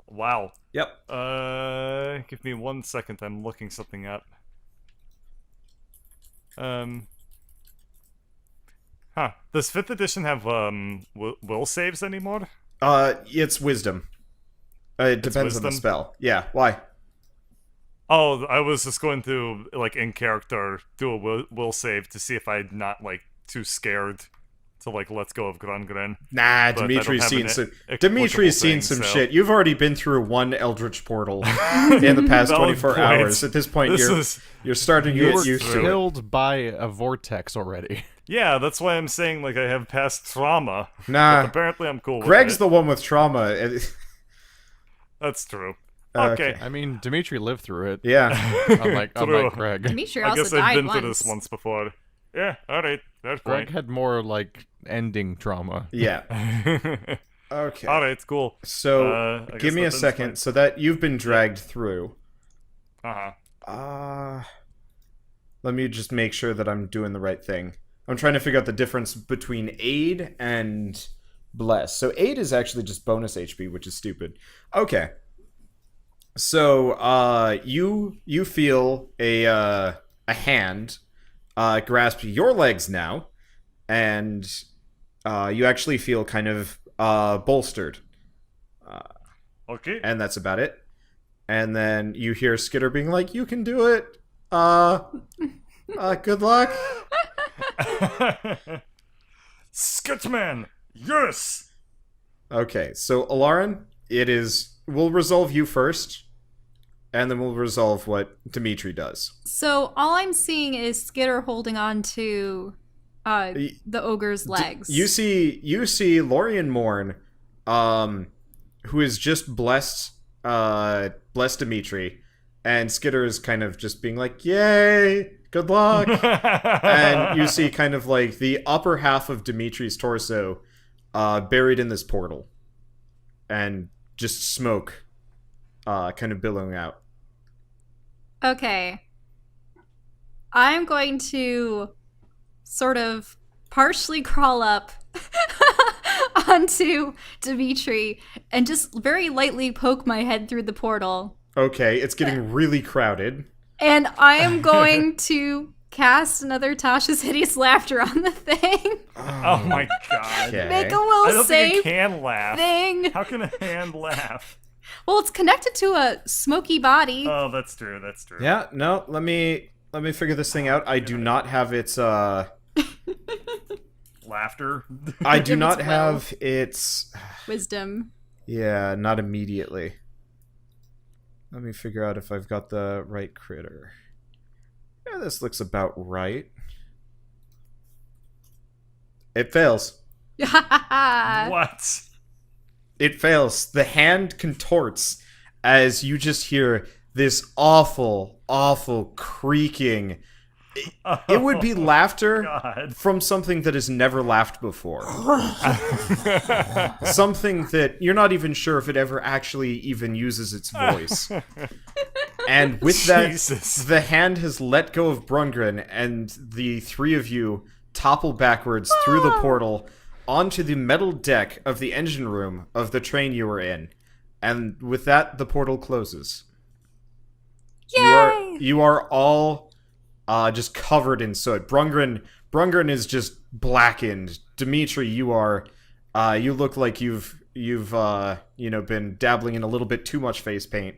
Wow. Yep. Give me 1 second. I'm looking something up. Does 5th edition have will saves anymore? It's wisdom. It depends on the spell. Yeah. Why? Oh, I was just going to like in character do a will save to see if I'm not like too scared to like let go of Grungrin. Nah, But Dimitri's I don't seen have some. an Dimitri's seen thing, some so- shit. You've already been through one Eldritch portal in the past Valid 24 point. hours. At this point, you're starting to You get were used to it. killed by a vortex already. Yeah, that's why I'm saying like I have past trauma. Nah, But apparently I'm cool with Greg's it. the one with trauma. That's true. Okay. Okay. I mean, Dimitri lived through it. Yeah. Unlike True. Greg. Dmitri I also guess died I've been once. through this once before. Yeah, alright. Fair Greg point. had more like ending trauma. Yeah. Okay. Alright, cool. So, I give guess me a that does second. fine. So that you've been dragged through. Uh-huh. Let me just make sure that I'm doing the right thing. I'm trying to figure out the difference between aid and bless. So aid is actually just bonus HP, which is stupid. Okay. So you feel a hand grasp your legs now, and you actually feel kind of bolstered. Okay. And that's about it. And then you hear Skitter being like, "You can do it. Good luck." Skitman! Yes! Okay, so Alarin, we'll resolve you first, and then we'll resolve what Dimitri does. So all I'm seeing is Skitter holding on to the ogre's legs. You see Lorien Morn, who is just blessed Dimitri, and Skitter is kind of just being like, "Yay, good luck." And you see kind of like the upper half of Dimitri's torso buried in this portal, and just smoke kind of billowing out. Okay. I'm going to sort of partially crawl up onto Dimitri and just very lightly poke my head through the portal. Okay, it's getting really crowded. And I am going to cast another Tasha's Hideous Laughter on the thing. Oh my god. Okay. Make a I will don't save think a can laugh. thing. How can a hand laugh? Well, it's connected to a smoky body. Oh, that's true. That's true. Yeah, no, let me figure this thing out. I do not have its Laughter. I do If not it's have its Wisdom. yeah, not immediately. Let me figure out if I've got the right critter. Yeah, this looks about right. It fails. What? It fails. The hand contorts as you just hear this awful, awful creaking. It would be laughter God. from something that has never laughed before. Something that you're not even sure if it ever actually even uses its voice. And with that, Jesus. the hand has let go of Brungren, and the three of you topple backwards through the portal onto the metal deck of the engine room of the train you were in. And with that, the portal closes. Yay! You are all just covered in soot. Brungren is just blackened. Dimitri, you are you look like you've been dabbling in a little bit too much face paint.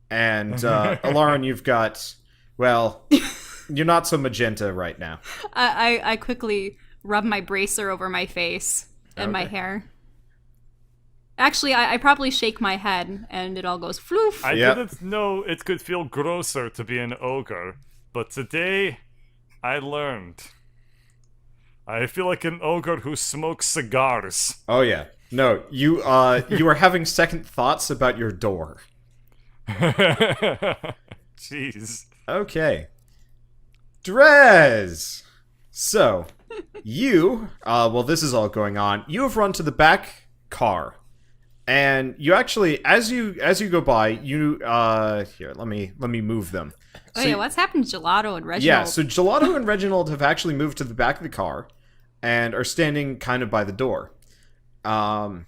And Alarin, you've got, well, you're not so magenta right now. I quickly rub my bracer over my face and my hair. Actually, I probably shake my head and it all goes floof. I Yep. didn't know it could feel grosser to be an ogre, but today I learned. I feel like an ogre who smokes cigars. Oh yeah. No, you are having second thoughts about your door. Jeez. Okay. Drez! So, you, while this is all going on, you have run to the back car. And you actually, as you go by, you, here, let me move them. Oh yeah, what's happened to Gelato and Reginald? Yeah, so Gelato and Reginald have actually moved to the back of the car and are standing kind of by the door. And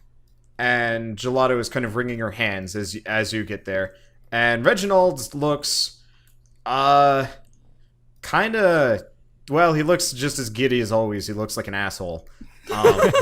Gelato is kind of wringing her hands as you get there. And Reginald looks, kind of, well, he looks just as giddy as always. He looks like an asshole. But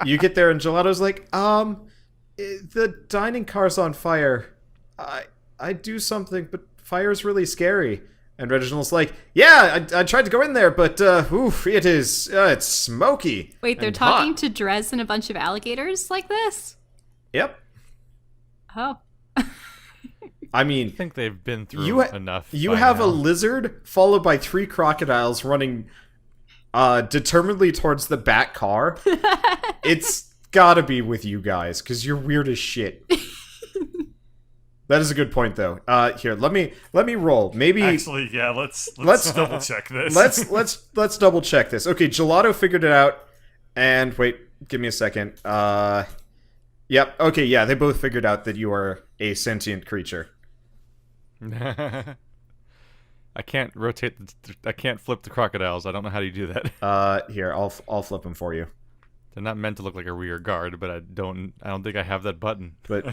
you get there and Gelato's like, the dining car's on fire. I do something, but fire's really scary. And Reginald's like, yeah, I tried to go in there, but oof, it's smoky. Wait, they're and talking hot." to Drez and a bunch of alligators like this? Yep. Oh. I mean, I think they've been through enough. You by have now. a lizard followed by 3 crocodiles running determinedly towards the back car. It's gotta be with you guys, because you're weird as shit. That is a good point, though. Here, let me roll. Maybe Actually, yeah, let's double check this. let's double check this. Okay, Gelato figured it out. And wait, give me a second. Yep. Okay, yeah, they both figured out that you are a sentient creature. I can't rotate. I can't flip the crocodiles. I don't know how you do that. Here, I'll flip them for you. They're not meant to look like a rear guard, but I don't think I have that button. But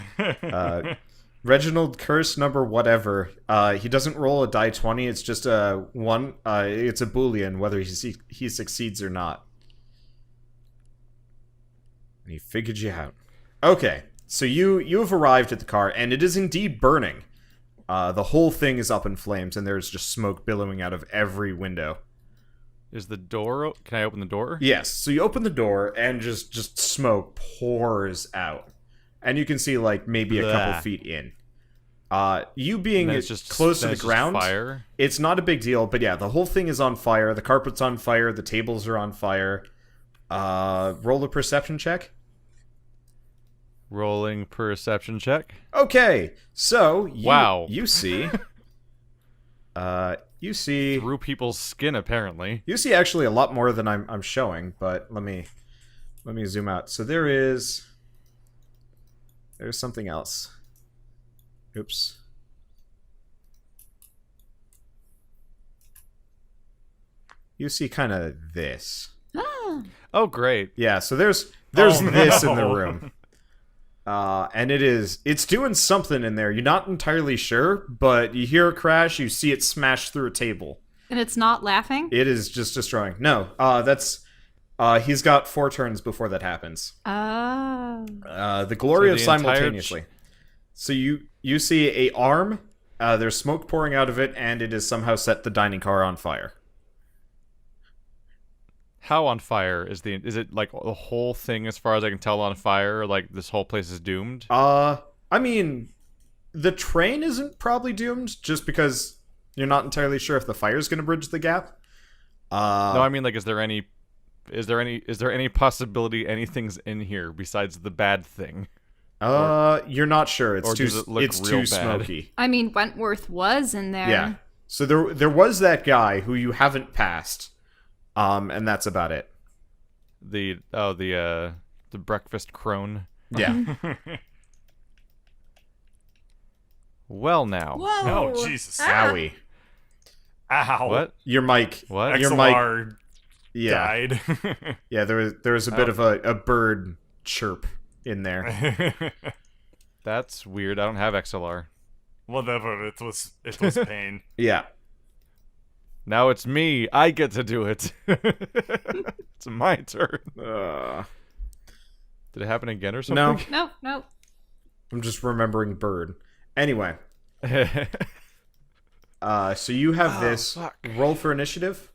Reginald curse number whatever. He doesn't roll a die 20. It's just a 1. It's a Boolean whether he succeeds or not. And he figured you out. Okay, so you have arrived at the car, and it is indeed burning. The whole thing is up in flames, and there's just smoke billowing out of every window. Is the door? Can I open the door? Yes, so you open the door, and just smoke pours out. And you can see, like, maybe a couple Blah. feet in. You And being then it's just close to then the it's just ground, fire. it's not a big deal. But yeah, the whole thing is on fire. The carpet's on fire. The tables are on fire. Roll a perception check. Rolling perception check. Okay, so Wow. you see, you see Through people's skin, apparently. You see actually a lot more than I'm showing, but let me zoom out. So there's something else. Oops. You see kind of this. Oh, great. Yeah, so there's Oh, this in the no. room. And it's doing something in there. You're not entirely sure, but you hear a crash, you see it smash through a table. And it's not laughing? It is just destroying. No, that's he's got 4 turns before that happens. Oh. The glory So of the entire simultaneously. So you see a arm. There's smoke pouring out of it, and it has somehow set the dining car on fire. How on fire is it like the whole thing, as far as I can tell, on fire? Like this whole place is doomed? I mean, the train isn't probably doomed, just because you're not entirely sure if the fire's going to bridge the gap. No, I mean, like, is there any possibility anything's in here besides the bad thing? You're not sure. It's or too does it look it's real too bad? smoky. I mean, Wentworth was in there. Yeah. So there was that guy who you haven't passed. And that's about it. The breakfast crone. Yeah. Well, now. Whoa. Oh, Jesus. Owie. Ow. What? Your mic. What? Your mic. XLR Yeah. died. Yeah, there was a bit of a bird chirp in there. That's weird. I don't have XLR. Whatever, it was pain. Yeah. Now it's me. I get to do it. It's my turn. Did it happen again or No. something? No. I'm just remembering bird. Anyway, so you have this. fuck. Roll for initiative.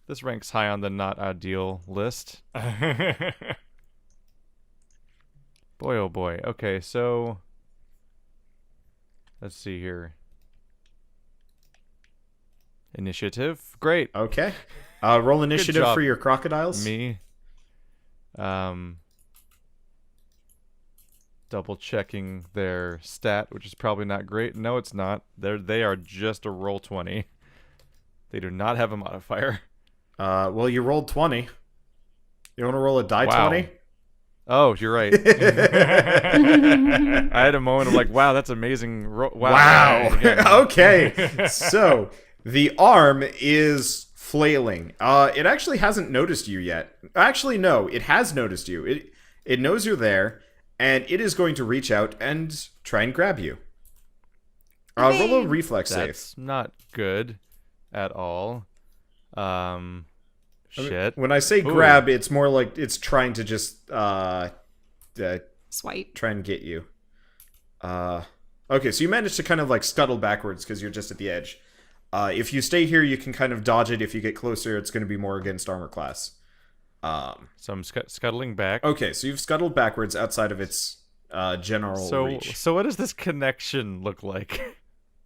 This ranks high on the not ideal list. Boy, oh boy. Okay, so let's see here. Initiative. Great. Okay. Roll initiative job, for your crocodiles. Me. Double checking their stat, which is probably not great. No, it's not. They are just a roll 20. They do not have a modifier. Well, you rolled 20. You want to roll a die Wow. 20? Oh, you're right. I had a moment of like, wow, that's amazing. Wow. Again. Okay. So the arm is flailing. It actually hasn't noticed you yet. Actually, no, it has noticed you. It knows you're there, and it is going to reach out and try and grab you. Roll a reflex save. That's not good at all. Shit. When I say Ooh. grab, it's more like it's trying to just Swipe. try and get you. Okay, so you managed to kind of like scuttle backwards because you're just at the edge. If you stay here, you can kind of dodge it. If you get closer, it's going to be more against armor class. So I'm scuttling back. Okay, so you've scuttled backwards outside of its general reach. So what does this connection look like?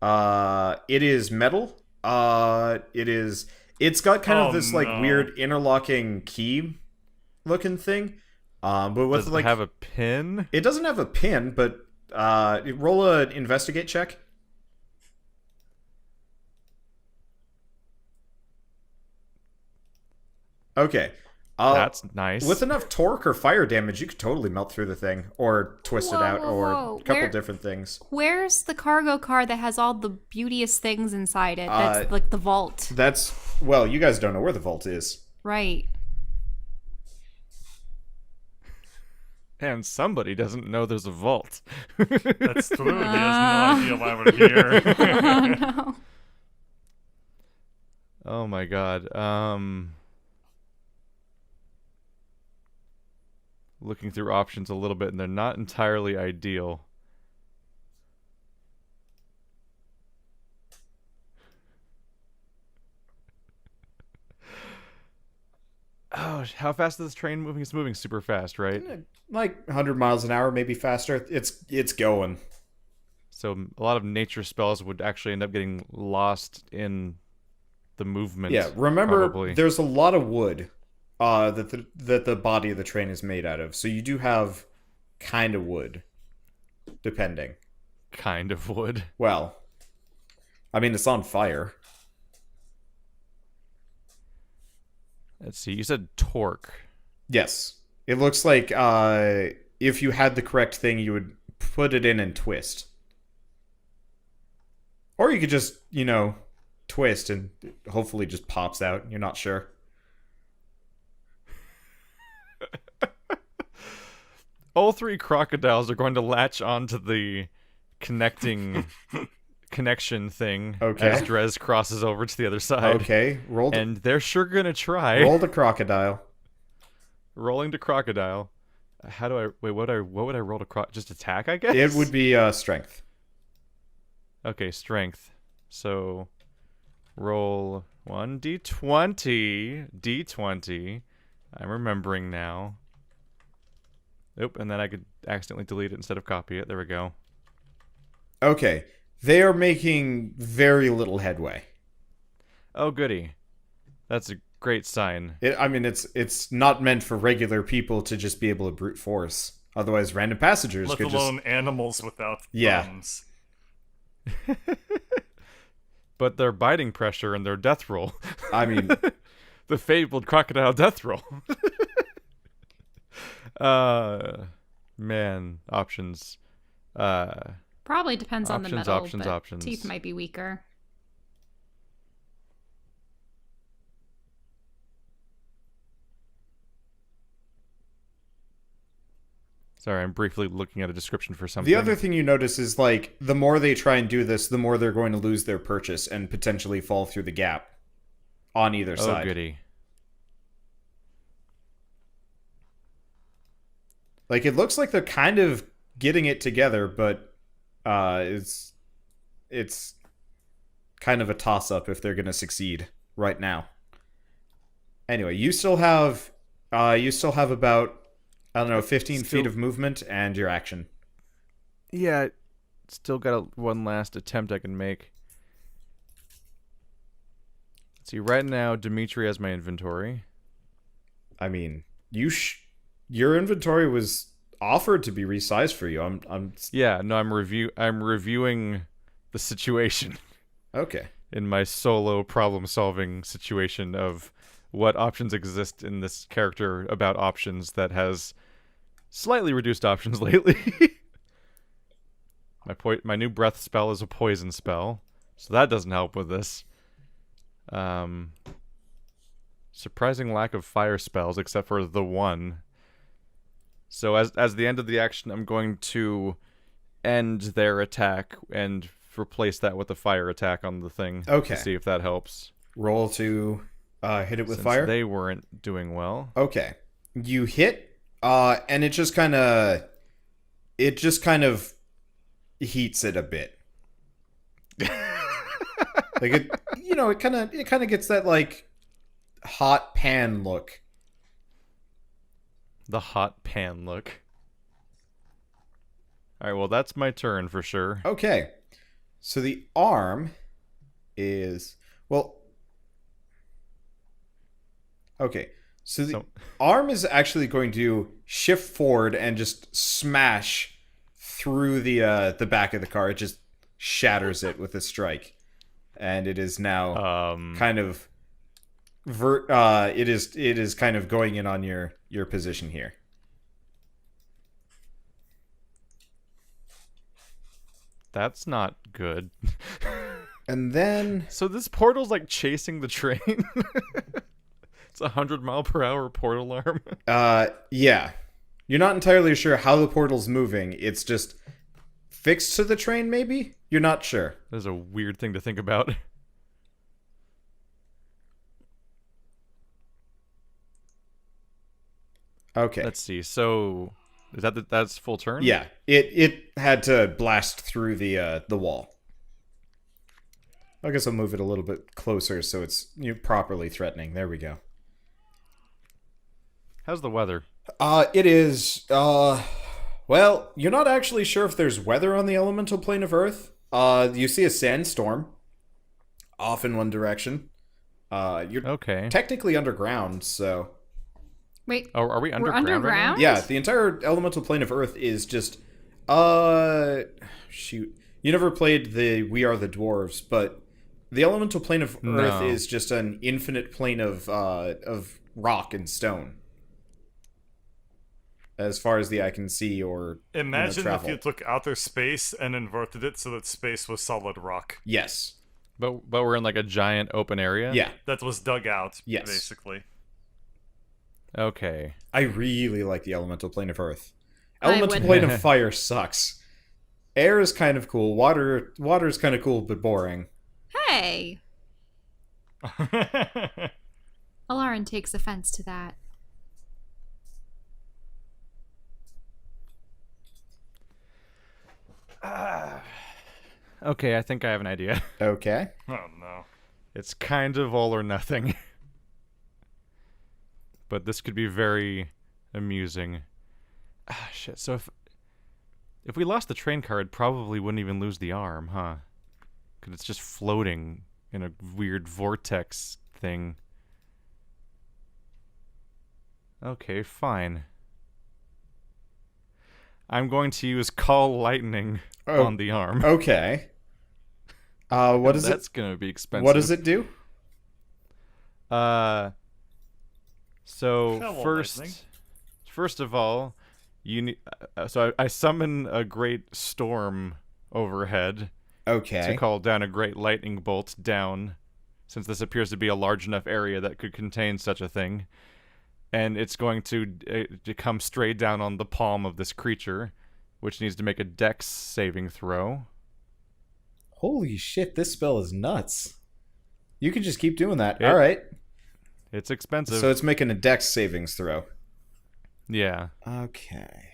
It is metal. It's got kind of this like no. weird interlocking key looking thing. But with Does it like have a pin? it doesn't have a pin, but roll an investigate check. Okay. That's nice. With enough torque or fire damage, you could totally melt through the thing, or twist it Whoa, out, whoa, or whoa. a couple Where- different things. Where's the cargo car that has all the beauteous things inside it? That's like the vault. That's well, you guys don't know where the vault is. Right. And somebody doesn't know there's a vault. That's true. He has no idea why we're here. Oh no. Oh my god. Looking through options a little bit, and they're not entirely ideal. Oh, how fast is this train moving? It's moving super fast, right? Like 100 miles an hour, maybe faster. It's going. So a lot of nature spells would actually end up getting lost in the movement. Yeah, remember, probably. there's a lot of wood that the body of the train is made out of. So you do have kind of wood, depending. Kind of wood. Well, I mean, it's on fire. Let's see. You said torque. Yes. It looks like if you had the correct thing, you would put it in and twist. Or you could just, twist and hopefully just pops out. You're not sure. All 3 crocodiles are going to latch onto the connection thing Okay. as Drez crosses over to the other side. Okay, And they're sure gonna try. roll the crocodile. Rolling to crocodile. How do I wait? What would I roll to just attack? I guess It would be strength. Okay, strength. So roll 1d20. D20. I'm remembering now. Oop, and then I could accidentally delete it instead of copy it. There we go. Okay, they are making very little headway. Oh, goody. That's a great sign. It's not meant for regular people to just be able to brute force. Otherwise, random passengers Let could alone animals without Yeah. thumbs. But their biting pressure and their death roll. I mean, The fabled crocodile death roll. Man, options. Probably depends on the Options, metal, options, but options. teeth might be weaker. Sorry, I'm briefly looking at a description for something. the other thing you notice is, like, the more they try and do this, the more they're going to lose their purchase and potentially fall through the gap on either Oh, side. goody. Like, it looks like they're kind of getting it together, but it's kind of a toss-up if they're going to succeed right now. Anyway, you still have about, I don't know, 15 feet of movement and your action. Yeah, still got one last attempt I can make. Let's see, right now, Dimitri has my inventory. I mean, your inventory was offered to be resized for you. I'm Yeah, no, I'm reviewing the situation okay. in my solo problem-solving situation of what options exist in this character about options that has slightly reduced options lately. My new breath spell is a poison spell, so that doesn't help with this. Surprising lack of fire spells, except for the one. So as the end of the action, I'm going to end their attack and replace that with a fire attack on the thing. Okay. To see if that helps. Roll to hit it with Since fire. they weren't doing well. Okay. You hit, and it just kind of heats it a bit. Like it kind of gets that like hot pan look. The hot pan look. Alright, well, that's my turn for sure. Okay. So the arm is okay. So the arm is actually going to shift forward and just smash through the back of the car. It just shatters it with a strike, and it is now kind of it is kind of going in on your position here. That's not good. And then So this portal's like chasing the train. It's a 100-mile-per-hour portal arm. yeah. You're not entirely sure how the portal's moving. It's just fixed to the train, maybe? You're not sure. That's a weird thing to think about. Okay. Let's see. So is that's full turn? Yeah. It had to blast through the wall. I guess I'll move it a little bit closer so it's properly threatening. There we go. How's the weather? It is well, Well, you're not actually sure if there's weather on the elemental plane of Earth. You see a sandstorm off in one direction. You're Okay. technically underground, so... Wait, Oh, are we we're underground? right now? underground? Yeah, the entire elemental plane of Earth is just... Shoot. You never played the We Are the Dwarves, but the elemental plane of Earth No. is just an infinite plane of rock and stone. As far as the eye can see, or Imagine if travel. you took outer space and inverted it so that space was solid rock. Yes. But we're in like a giant open area? Yeah. That was dug out, Yes. basically. Okay. I really like the elemental plane of Earth. I Elemental would- plane of fire sucks. Air is kind of cool. Water is kind of cool, but boring. Hey, Alarin takes offense to that. Okay, I think I have an idea. Okay. Oh no. It's kind of all or nothing. But this could be very amusing. Ah, shit. So if we lost the train car, it probably wouldn't even lose the arm, huh? Because it's just floating in a weird vortex thing. Okay, fine. I'm going to use Call Lightning Oh, on the arm. Okay. What is That's it? gonna be expensive. What does it do? So Hello, first, Lightning. first of all, you need. So I summon a great storm overhead Okay. to call down a great lightning bolt down, since this appears to be a large enough area that could contain such a thing, and it's going to come straight down on the palm of this creature, which needs to make a Dex saving throw. Holy shit, this spell is nuts. You can just keep doing that. Yeah. All right. It's expensive. So it's making a dex savings throw. yeah. Okay.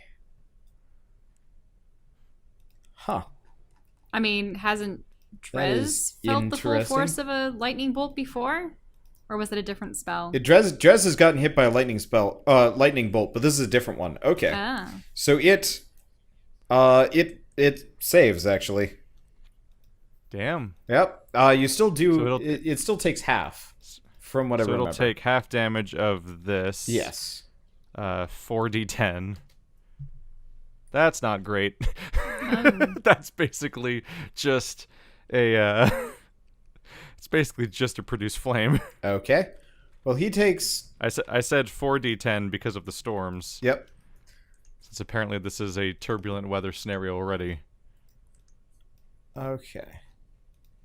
Huh. I mean, hasn't That is Drez felt the full interesting. force of a lightning bolt before? Or was it a different spell? Drez has gotten hit by a lightning bolt, but this is a different one. Okay. Ah. So it saves actually. Damn. Yep. You still do. So it'll- it still takes half from what I So it'll remember. take half damage of this. Yes. 4d10. That's not great. Oh. That's basically just a. It's basically just to produce flame. Okay. Well, he takes. I said 4d10 because of the storms, Yep. since apparently this is a turbulent weather scenario already, Okay.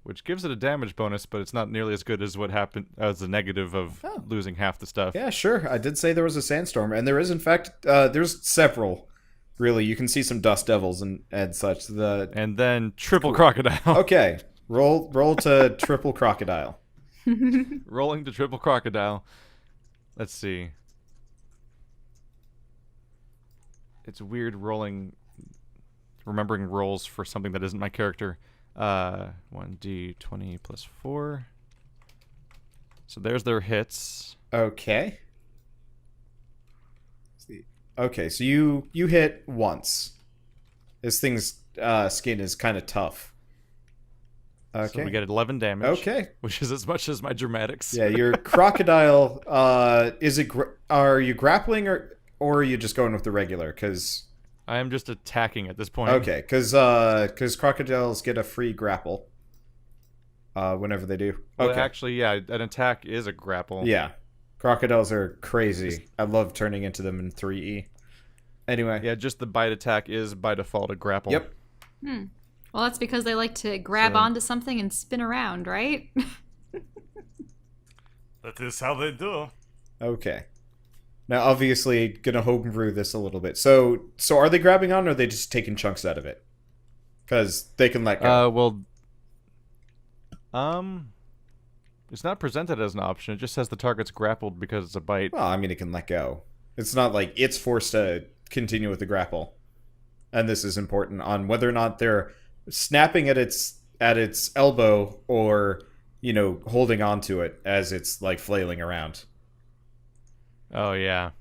which gives it a damage bonus, but it's not nearly as good as what happened as the negative of Oh. losing half the stuff. Yeah, sure. I did say there was a sandstorm, and there is, in fact, there's several. Really, you can see some dust devils and such. And then triple crocodile. Okay, roll to triple crocodile. Rolling to triple crocodile. Let's see. It's weird remembering rolls for something that isn't my character. 1d20 plus 4. So there's their hits. Okay. Okay, so you hit once. This thing's skin is kind of tough. Okay. So we get 11 damage. Okay. Which is as much as my dramatics. Yeah, your crocodile. Are you grappling or are you just going with the regular? Because I am just attacking at this point. okay, because crocodiles get a free grapple. Whenever they do. Well, Okay. actually, yeah, an attack is a grapple. Yeah. Crocodiles are crazy. I love turning into them in 3E. Anyway. Yeah, just the bite attack is by default a grapple. Yep. Well, that's because they like to grab So- onto something and spin around, right? That is how they do. Okay. Now, obviously, gonna homebrew this a little bit. So are they grabbing on, or are they just taking chunks out of it? Because they can let go. It's not presented as an option. It just says the target's grappled because it's a bite. Well, I mean, it can let go. It's not like it's forced to continue with the grapple. And this is important on whether or not they're snapping at its elbow or, holding on to it as it's like flailing around. Oh yeah.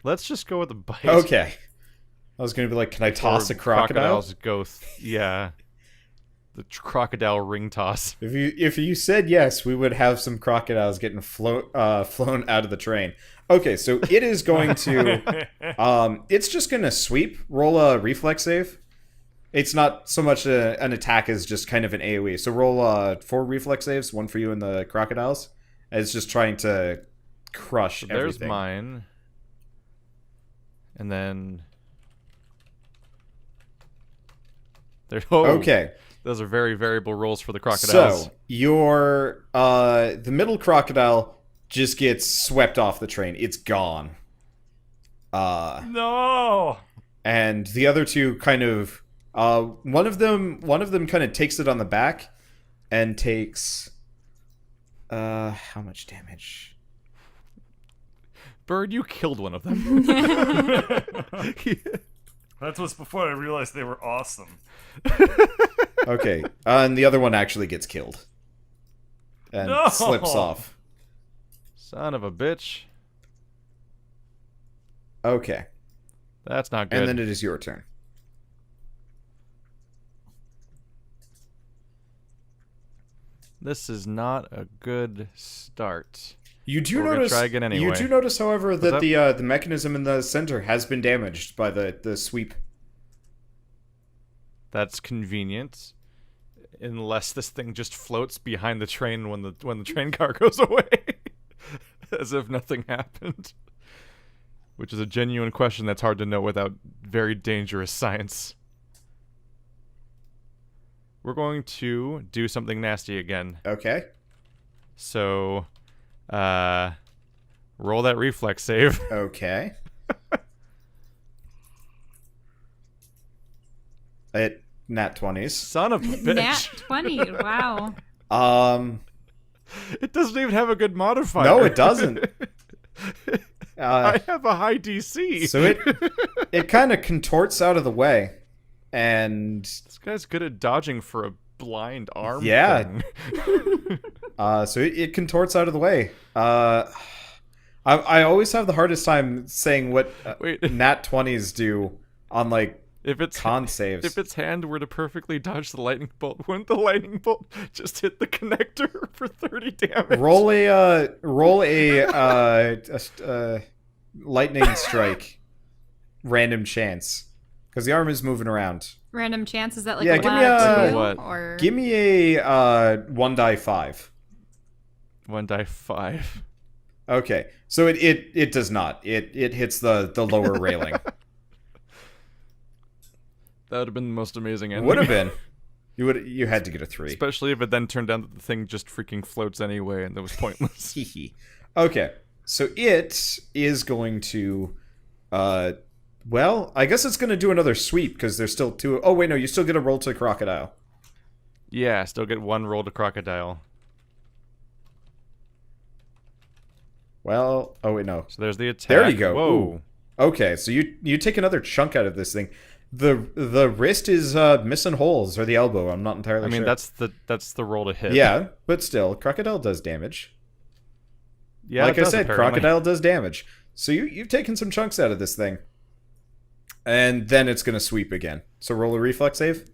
Let's just go with the bite. Okay. I was gonna be like, can I toss a crocodile? Crocodiles go, yeah. The crocodile ring toss. If you said yes, we would have some crocodiles getting flown out of the train. Okay, so it is going to, it's just gonna sweep. Roll a reflex save. It's not so much an attack as just kind of an AoE. So roll 4 reflex saves, 1 for you and the crocodiles. And it's just trying to crush everything. There's mine. And then... Okay. Those are very variable rolls for the crocodiles. So, your, the middle crocodile just gets swept off the train. It's gone. No! And the other two kind of... one of them kind of takes it on the back and takes how much damage? Bird, you killed one of them. That was before I realized they were awesome. Okay, and the other one actually gets killed and No! slips off. Son of a bitch. Okay, That's not good. and then it is your turn. This is not a good start. You do We're gonna notice. try again anyway. You do notice, however, that up? the mechanism in the center has been damaged by the sweep. That's convenient. Unless this thing just floats behind the train when the train car goes away. As if nothing happened. Which is a genuine question that's hard to know without very dangerous science. We're going to do something nasty again. Okay. So, roll that reflex save. Okay. It nat 20s. Son of a bitch. Nat 20. Wow. It doesn't even have a good modifier. No, it doesn't. I have a high DC. So it kind of contorts out of the way, and This guy's good at dodging for a blind arm. Yeah. thing. so it contorts out of the way. I always have the hardest time saying what Wait. nat 20s do on like If its con saves. if its hand were to perfectly dodge the lightning bolt, wouldn't the lightning bolt just hit the connector for 30 damage? roll a lightning strike, random chance, because the arm is moving around. Random chance, is that like Yeah, a give me 1 out a- of 2? What? Or... Give me a 1 die 5. 1 die 5. Okay, so it does not. It hits the lower railing. That would have been the most amazing ending. Would have been. You had to get a 3. Especially if it then turned out that the thing just freaking floats anyway and that was pointless. Okay, so it is going to, well, I guess it's going to do another sweep because there's still 2. Oh wait, no, you still get a roll to crocodile. Yeah, still get 1 roll to crocodile. Well, oh wait, no. So there's the attack. There you go. Whoa. Ooh. Okay, so you take another chunk out of this thing. The wrist is missing holes, or the elbow. I'm not entirely I mean, sure. that's the roll to hit. Yeah, but still, crocodile does damage. Yeah. Like it I does, said, apparently. crocodile does damage. So you've taken some chunks out of this thing. And then it's going to sweep again. So roll a reflex save.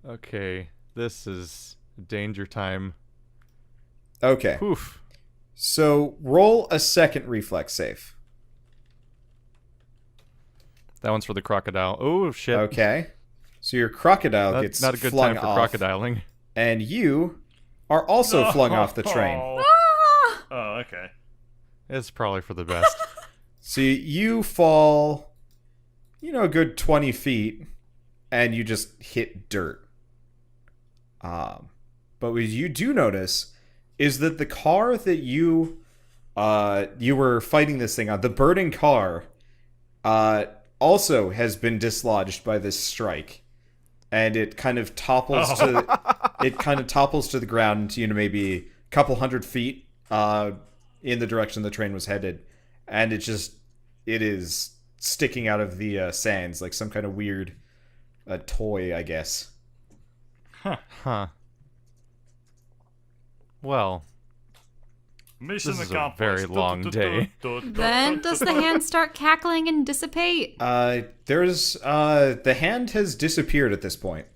Okay, this is danger time. Okay. Poof. So roll a second reflex save. That one's for the crocodile. Oh shit. Okay. So your crocodile Not, gets not a good flung time for off, crocodiling. and you are also flung off the train. Oh, okay. It's probably for the best. So you fall, a good 20 feet, and you just hit dirt. But what you do notice is that the car that you were fighting this thing on, the burning car, also has been dislodged by this strike, and it kind of topples to the ground, maybe a couple hundred feet in the direction the train was headed, and it is sticking out of the sands like some kind of weird toy, I guess. Huh. Well, Mission This is a accomplished. very long day. Then does the hand start cackling and dissipate? The hand has disappeared at this point.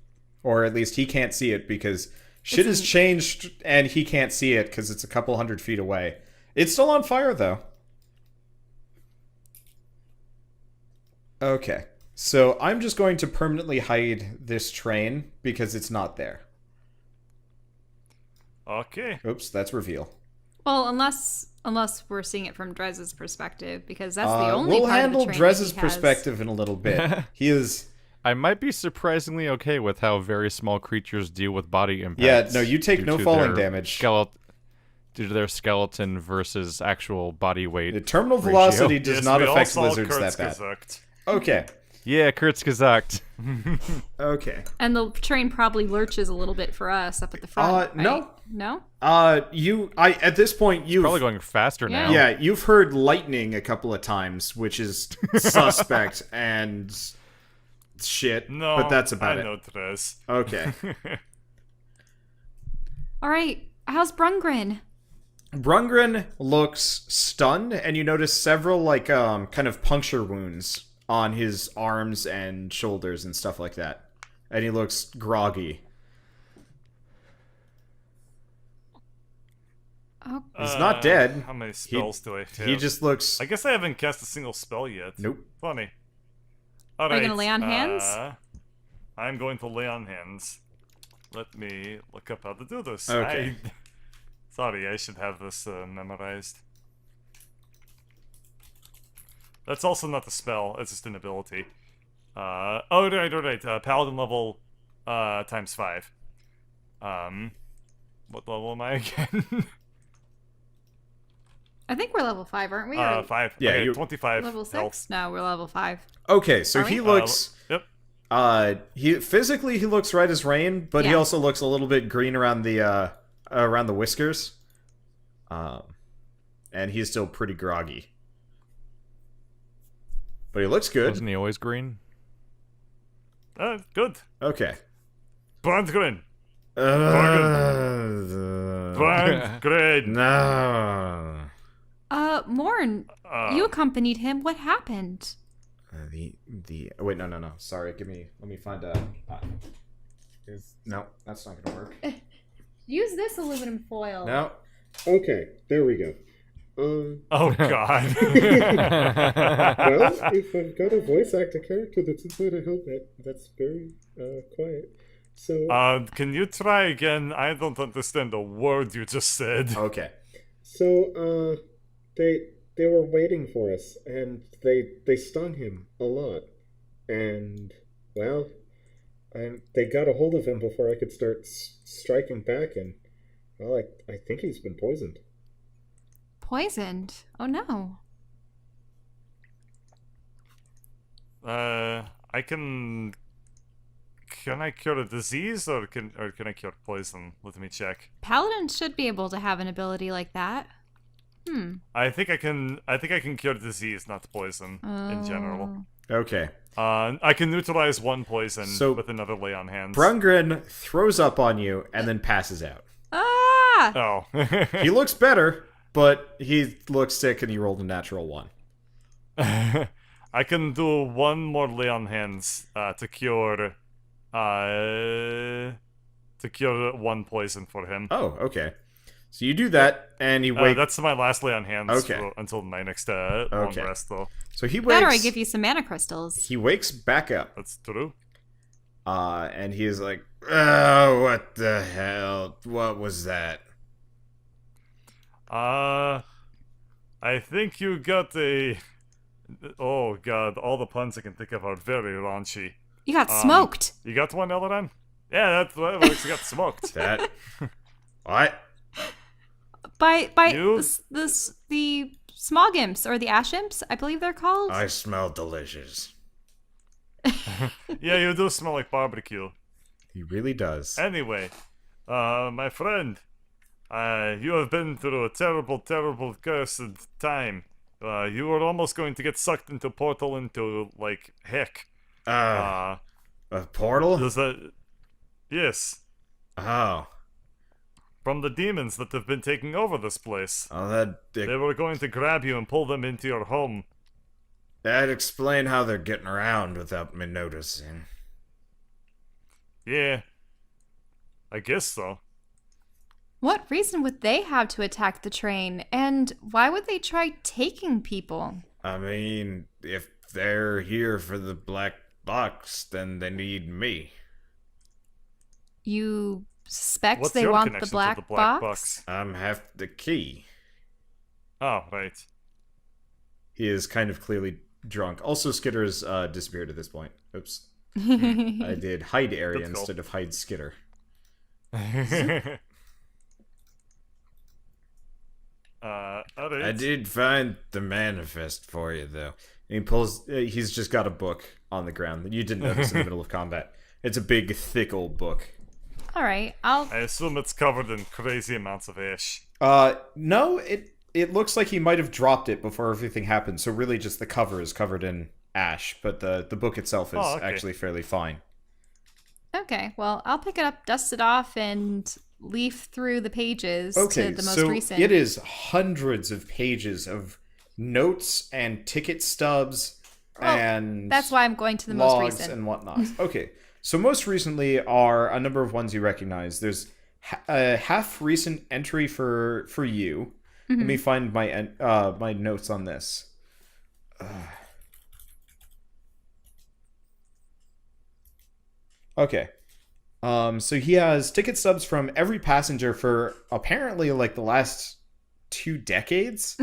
Or at least he can't see it because shit has changed and he can't see it because it's a couple 100 feet away. It's still on fire though. Okay. So I'm just going to permanently hide this train because it's not there. Okay. Oops, that's reveal. Well, unless we're seeing it from Drez's perspective, because that's the only we'll part handle of the train Drez's that he has. perspective in a little bit. He is... I might be surprisingly okay with how very small creatures deal with body impacts. Yeah, no, you take due no to falling their damage. Due to their skeleton versus actual body weight. The terminal ratio. velocity does Yes, not we all affect saw lizards Kurt's that bad. gesagt. Okay. Yeah, Kurt's gesagt. Okay. And the train probably lurches a little bit for us up at the front. No. right? No? At this point, you've... Probably going faster now. Yeah, you've heard lightning a couple of times, which is suspect and shit. No, but that's about I it. know Tres. Okay. All right. How's Brungren? Brungren looks stunned, and you notice several kind of puncture wounds on his arms and shoulders and stuff like that. And he looks groggy. Oh, He's not dead. How many spells do I have? He just looks... I guess I haven't cast a single spell yet. Nope. Funny. Are you Alright. gonna lay on hands? I'm going to lay on hands. Let me look up how to do this. Okay. Sorry, I should have this memorized. That's also not a spell, it's just an ability. Right. Paladin level times 5. What level am I again? I think we're level 5, aren't we? 5. Yeah, okay, you- 25 Level 6? health. No, we're level 5. Okay, so Are he we? looks... Yep. He physically looks right as rain, but he Yeah. also looks a little bit green around the whiskers. And he's still pretty groggy. But he looks good. Wasn't he always green? Good. Okay. Brandgren. Uh, Brandgren. no. Morn, you accompanied him. What happened? Wait, no. Sorry, let me find a... no, that's not gonna work. Use this aluminum foil. No. Okay, there we go. Oh god. Well, if I've got a voice actor character that's inside a helmet, that's very quiet. So, Can you try again? I don't understand a word you just said. Okay. they were waiting for us, and they stung him a lot, and well, they got a hold of him before I could start striking back, and well, I think he's been poisoned. Poisoned? Oh no. I can I cure a disease or can I cure poison? Let me check. Paladins should be able to have an ability like that. I think I can cure disease, not poison in general. Okay. I can neutralize one poison So- with another lay on hands. Brungren throws up on you and then passes out. Ah! Oh. He looks better, but he looks sick and he rolled a natural 1. I can do one more lay on hands to cure one poison for him. Oh, okay. So you do that, and he wakes. That's my last lay on hands Okay. until my next long Okay. rest, though. So he wakes. That or I give you some mana crystals. He wakes back up, That's true. and he is like, "Oh, what the hell? What was that?" I think you got a... Oh god, all the puns I can think of are very raunchy. You got smoked. You got one, Elran? Yeah, that works. You got smoked. That. What? By You- the smog imps or the ash imps, I believe they're called. I smell delicious. Yeah, you do smell like barbecue. He really does. Anyway, my friend, you have been through a terrible, terrible, cursed time. You were almost going to get sucked into portal into, like, heck. A portal? Does that... Yes. Oh. from the demons that have been taking over this place. Oh, They were going to grab you and pull them into your home. that'd explain how they're getting around without me noticing. Yeah. I guess so. What reason would they have to attack the train? And why would they try taking people? I mean, if they're here for the black box, then they need me. You suspect What's they your want connection the to black, the black box? box? I'm half the key. Oh, right. He is kind of clearly drunk. Also, Skitter's disappeared at this point. Oops. I did hide area Good call. instead of hide Skitter. Alright. I did find the manifest for you, though. And he pulls. He's just got a book on the ground that you didn't notice in the middle of combat. It's a big, thick old book. All right, I'll. I assume it's covered in crazy amounts of ash. No, it looks like he might have dropped it before everything happened. So really, just the cover is covered in ash, but the book itself is Oh, okay. actually fairly fine. Okay, well, I'll pick it up, dust it off, and leaf through the pages Okay, to the most so recent. it is hundreds of pages of notes and ticket stubs and That's why I'm going to the most logs recent. and whatnot. Okay, so most recently are a number of ones you recognize. There's a half recent entry for you. Let me find my my notes on this. Okay. So he has ticket stubs from every passenger for apparently like the last 2 decades.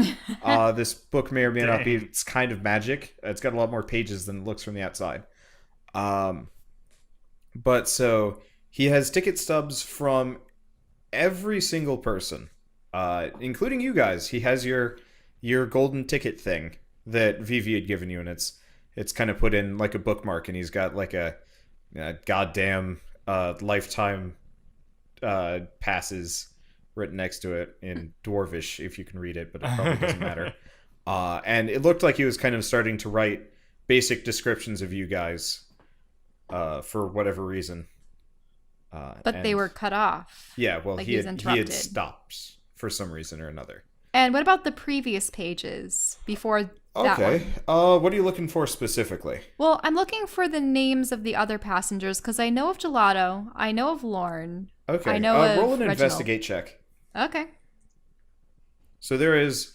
This book may or may not be. Dang. It's kind of magic. It's got a lot more pages than it looks from the outside. But so he has ticket stubs from every single person, including you guys. He has your golden ticket thing that Vivi had given you, and it's kind of put in like a bookmark, and he's got like a goddamn lifetime passes written next to it in Dwarvish, if you can read it, but it probably doesn't matter. And it looked like he was kind of starting to write basic descriptions of you guys for whatever reason. But they and- were cut off. Yeah, well, like he he was had interrupted. stopped for some reason or another. And what about the previous pages before that Okay. one? What are you looking for specifically? Well, I'm looking for the names of the other passengers because I know of Gelato, I know of Lorne. Okay. I know of roll an Reginald. investigate check. Okay. So there's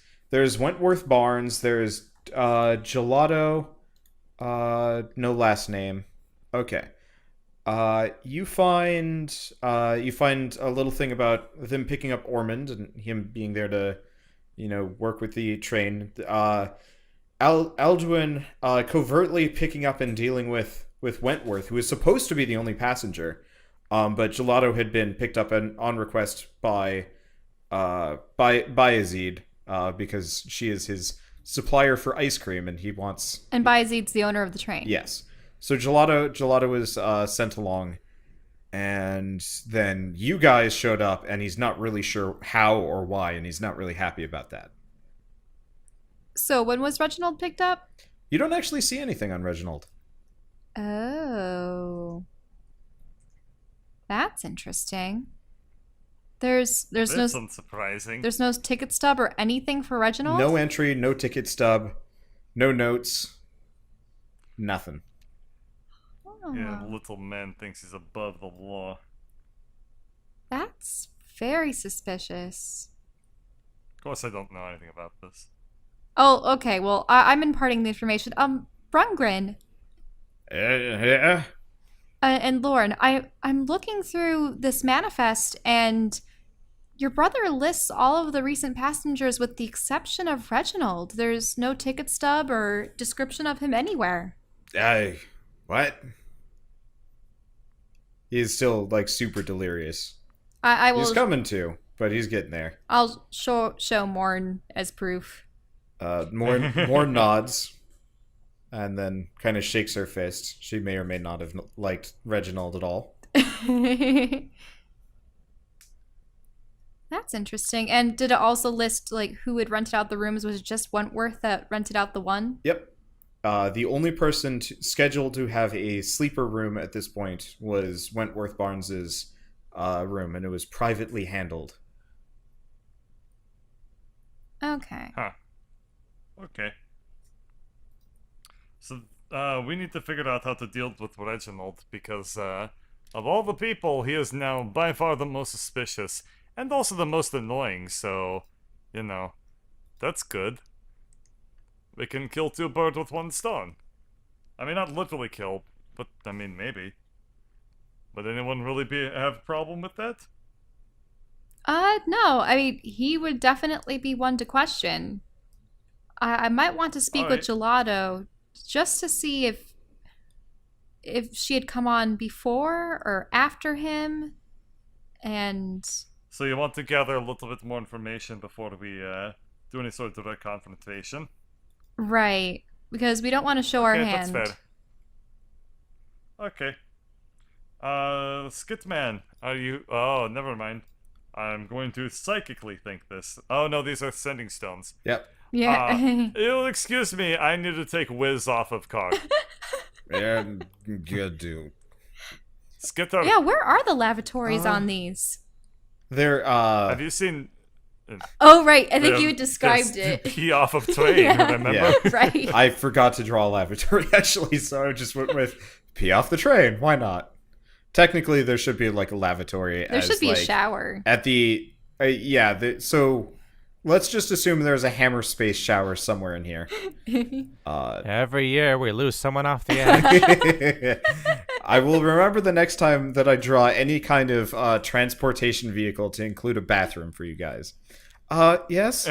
Wentworth Barnes, there's Gelato, no last name. Okay. You find a little thing about them picking up Ormond and him being there to, work with the train. Alduin covertly picking up and dealing with Wentworth, who is supposed to be the only passenger, but Gelato had been picked up on request by Azid, because she is his supplier for ice cream, and he wants. And Bayezid's the owner of the train. Yes. So Gelato was sent along, and then you guys showed up, and he's not really sure how or why, and he's not really happy about that. So when was Reginald picked up? You don't actually see anything on Reginald. Oh. That's interesting. There's That's no unsurprising. there's no ticket stub or anything for Reginald? No entry, no ticket stub, no notes, nothing. Oh, Yeah, little man thinks he's above the law. that's very suspicious. Of course, I don't know anything about this. Oh, okay. Well, I'm imparting the information. Brungren Yeah. and Lauren, I'm looking through this manifest, and your brother lists all of the recent passengers with the exception of Reginald. There's no ticket stub or description of him anywhere. What? He's still like super delirious. I will. He's coming to, but he's getting there. I'll show Morn as proof. More nods, and then kind of shakes her fist. She may or may not have liked Reginald at all. That's interesting. And did it also list like who had rented out the rooms? Was it just Wentworth that rented out the one? Yep. The only person scheduled to have a sleeper room at this point was Wentworth Barnes's room, and it was privately handled. Okay. Huh. Okay. So, we need to figure out how to deal with Reginald, because, of all the people, he is now by far the most suspicious, and also the most annoying, so, you know, that's good. We can kill two birds with one stone. I mean, not literally kill, but, I mean, maybe. Would anyone really have a problem with that? No. I mean, he would definitely be one to question. I might want to speak with Gelato just to see if she had come on before or after him, and So you want to gather a little bit more information before we do any sort of direct confrontation? right, because we don't want to show our Okay, hand. that's fair. Okay. Skitman, are you... Oh, never mind. I'm going to psychically think this. Oh no, these are sending stones. Yep. Yeah. You'll excuse me, I need to take Wiz off of card. And good dude. Skitter, Yeah, where are the lavatories on these? They're have you seen... Oh, right. I think them- you had described them it. Pee off of train, Yeah. remember? Yeah. Right. I forgot to draw a lavatory actually, so I just went with pee off the train. Why not? Technically, there should be like a lavatory. There should be like, a shower. at the so let's just assume there's a hammer space shower somewhere in here. Every year we lose someone off the edge. I will remember the next time that I draw any kind of transportation vehicle to include a bathroom for you guys. Yes.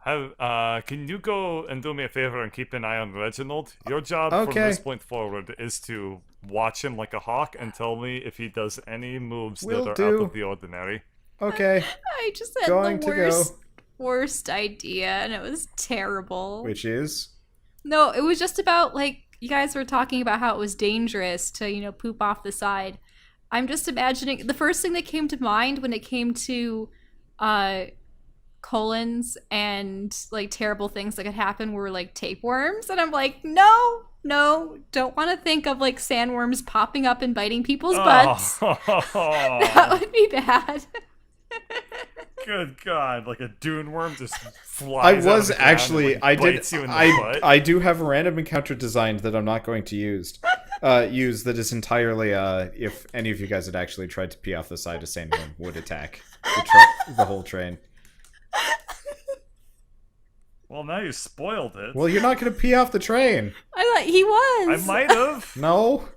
Can you go and do me a favor and keep an eye on Reginald? Your job from Okay. this point forward is to watch him like a hawk and tell me if he does any moves Will that are do. out of the ordinary. Okay. I just had Going the to go. worst idea, and it was terrible. Which is No, it was just about, like, you guys were talking about how it was dangerous to, poop off the side. I'm just imagining, the first thing that came to mind when it came to colons and, like, terrible things that could happen were, like, tapeworms. And I'm like, no, don't want to think of, like, sandworms popping up and biting people's butts. That would be bad. Good God! Like a dune worm just I flies. out of was the ground actually and, I like, did bites you in the I butt. I do have a random encounter designed that I'm not going to use that is entirely if any of you guys had actually tried to pee off the side, a sandworm would attack the whole train. Well, now you spoiled it. Well, you're not going to pee off the train. I thought he I was. might have. No.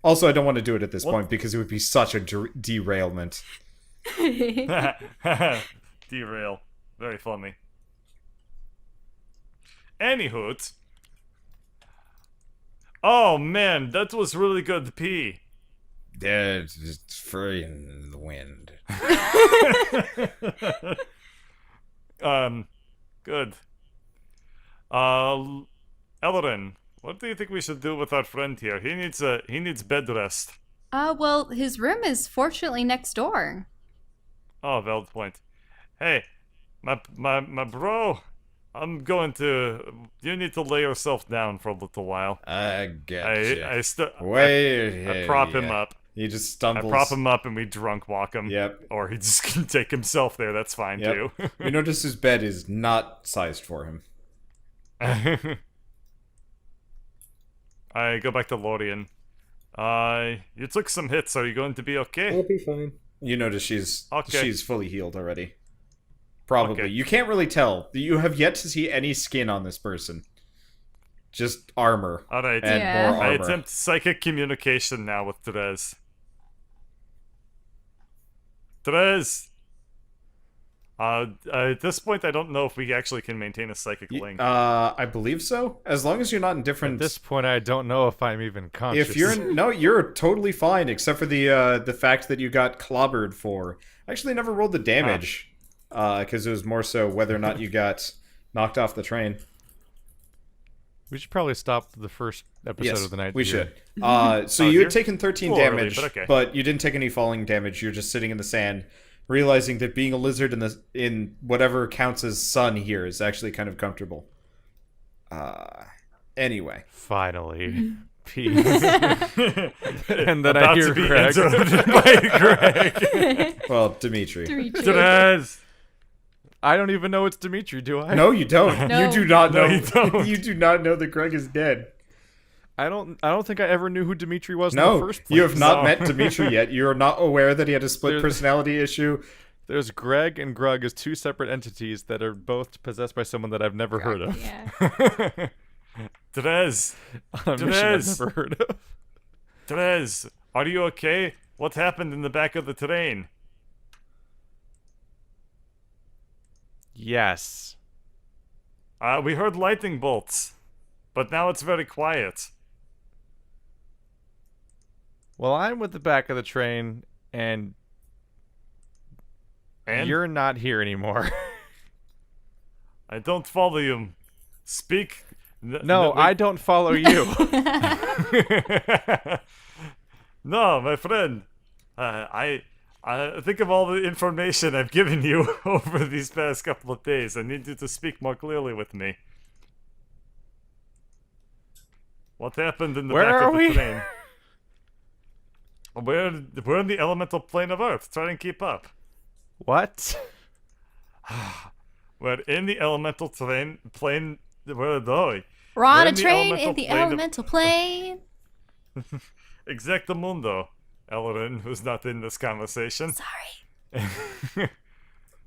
Also, I don't want to do it at this point because it would be such a derailment. Derail. Very funny. Anywho. Oh man, that was really good pee. Yeah, it's just free in the wind. Good. Ellerin, what do you think we should do with our friend here? He needs bed rest. Well, his room is fortunately next door. Oh, valid point. Hey, my bro, I'm going to. You need to lay yourself down for a little while. I gotcha. I prop him up. He just I stumbles. prop him up and we drunk walk him. Yep. Or he just can take himself there. That's fine Yep. too. You notice his bed is not sized for him. I go back to Lorien. You took some hits. Are you going to be okay? I'll be fine. You notice she's Okay. fully healed already. Probably. Okay. You can't really tell. You have yet to see any skin on this person. Just armor. All right. And Yeah. more I armor. attempt psychic communication now with Therese. Therese! At this point, I don't know if we actually can maintain a psychic link. I believe so. As long as you're not in At different. this point, I don't know if I'm even conscious. If you're no, you're totally fine, except for the fact that you got clobbered for. I actually never rolled the damage, because it was more so whether or not you got knocked off the train. We should probably stop the first episode of the night. we here. should. So Oh, you you're had taken 13 a little early, damage, but okay. you didn't take any falling damage. You're just sitting in the sand, realizing that being a lizard in whatever counts as sun here is actually kind of comfortable. Anyway. Finally. peas. And then I About hear to be Greg. interrupted by Greg. Well, Dimitri. Therese! I don't even know it's Dimitri, do I? No, you don't. No. You do not No, know. you don't. You do not know that Greg is dead. I don't think I ever knew who Dimitri was in the No, first place. you have not No. met Dimitri yet. You are not aware that he had a split There's- personality issue. There's Greg and Grug as two separate entities that are both possessed by someone that I've never heard of. Yeah. Therese! On a mission I've Therese! never heard of. Therese! Are you okay? What happened in the back of the train? Yes. We heard lightning bolts, but now it's very quiet. Well, I'm with the back of the train, and And you're not here anymore. I don't follow you. Speak. No, I don't follow you. No, my friend. I think of all the information I've given you over these past couple of days. I need you to speak more clearly with me. What happened in the Where back are of the we? train? We're in the elemental plane of Earth. Try and keep up. What? We're in the elemental plane. We're on We're on We're a in the train elemental in the plane of- elemental plane. Exactamundo. Ellerin, who's not in this conversation. Sorry.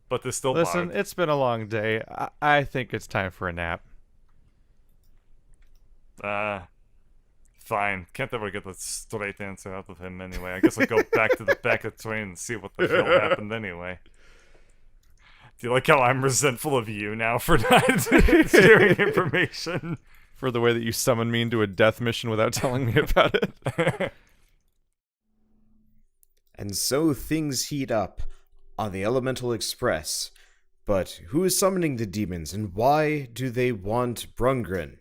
But there's still Listen, Bard. it's been a long day. I think it's time for a nap. Fine. Can't ever get a straight answer out of him anyway. I guess I'll go back to the back of the train and see what the hell happened anyway. Do you like how I'm resentful of you now for not sharing information? For the way that you summoned me into a death mission without telling me about it. And so things heat up on the Elemental Express. But who is summoning the demons, and why do they want Brungren?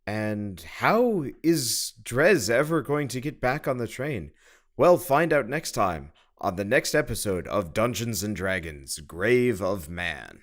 And how is Drez ever going to get back on the train? Well, find out next time on the next episode of Dungeons & Dragons: Grave of Man.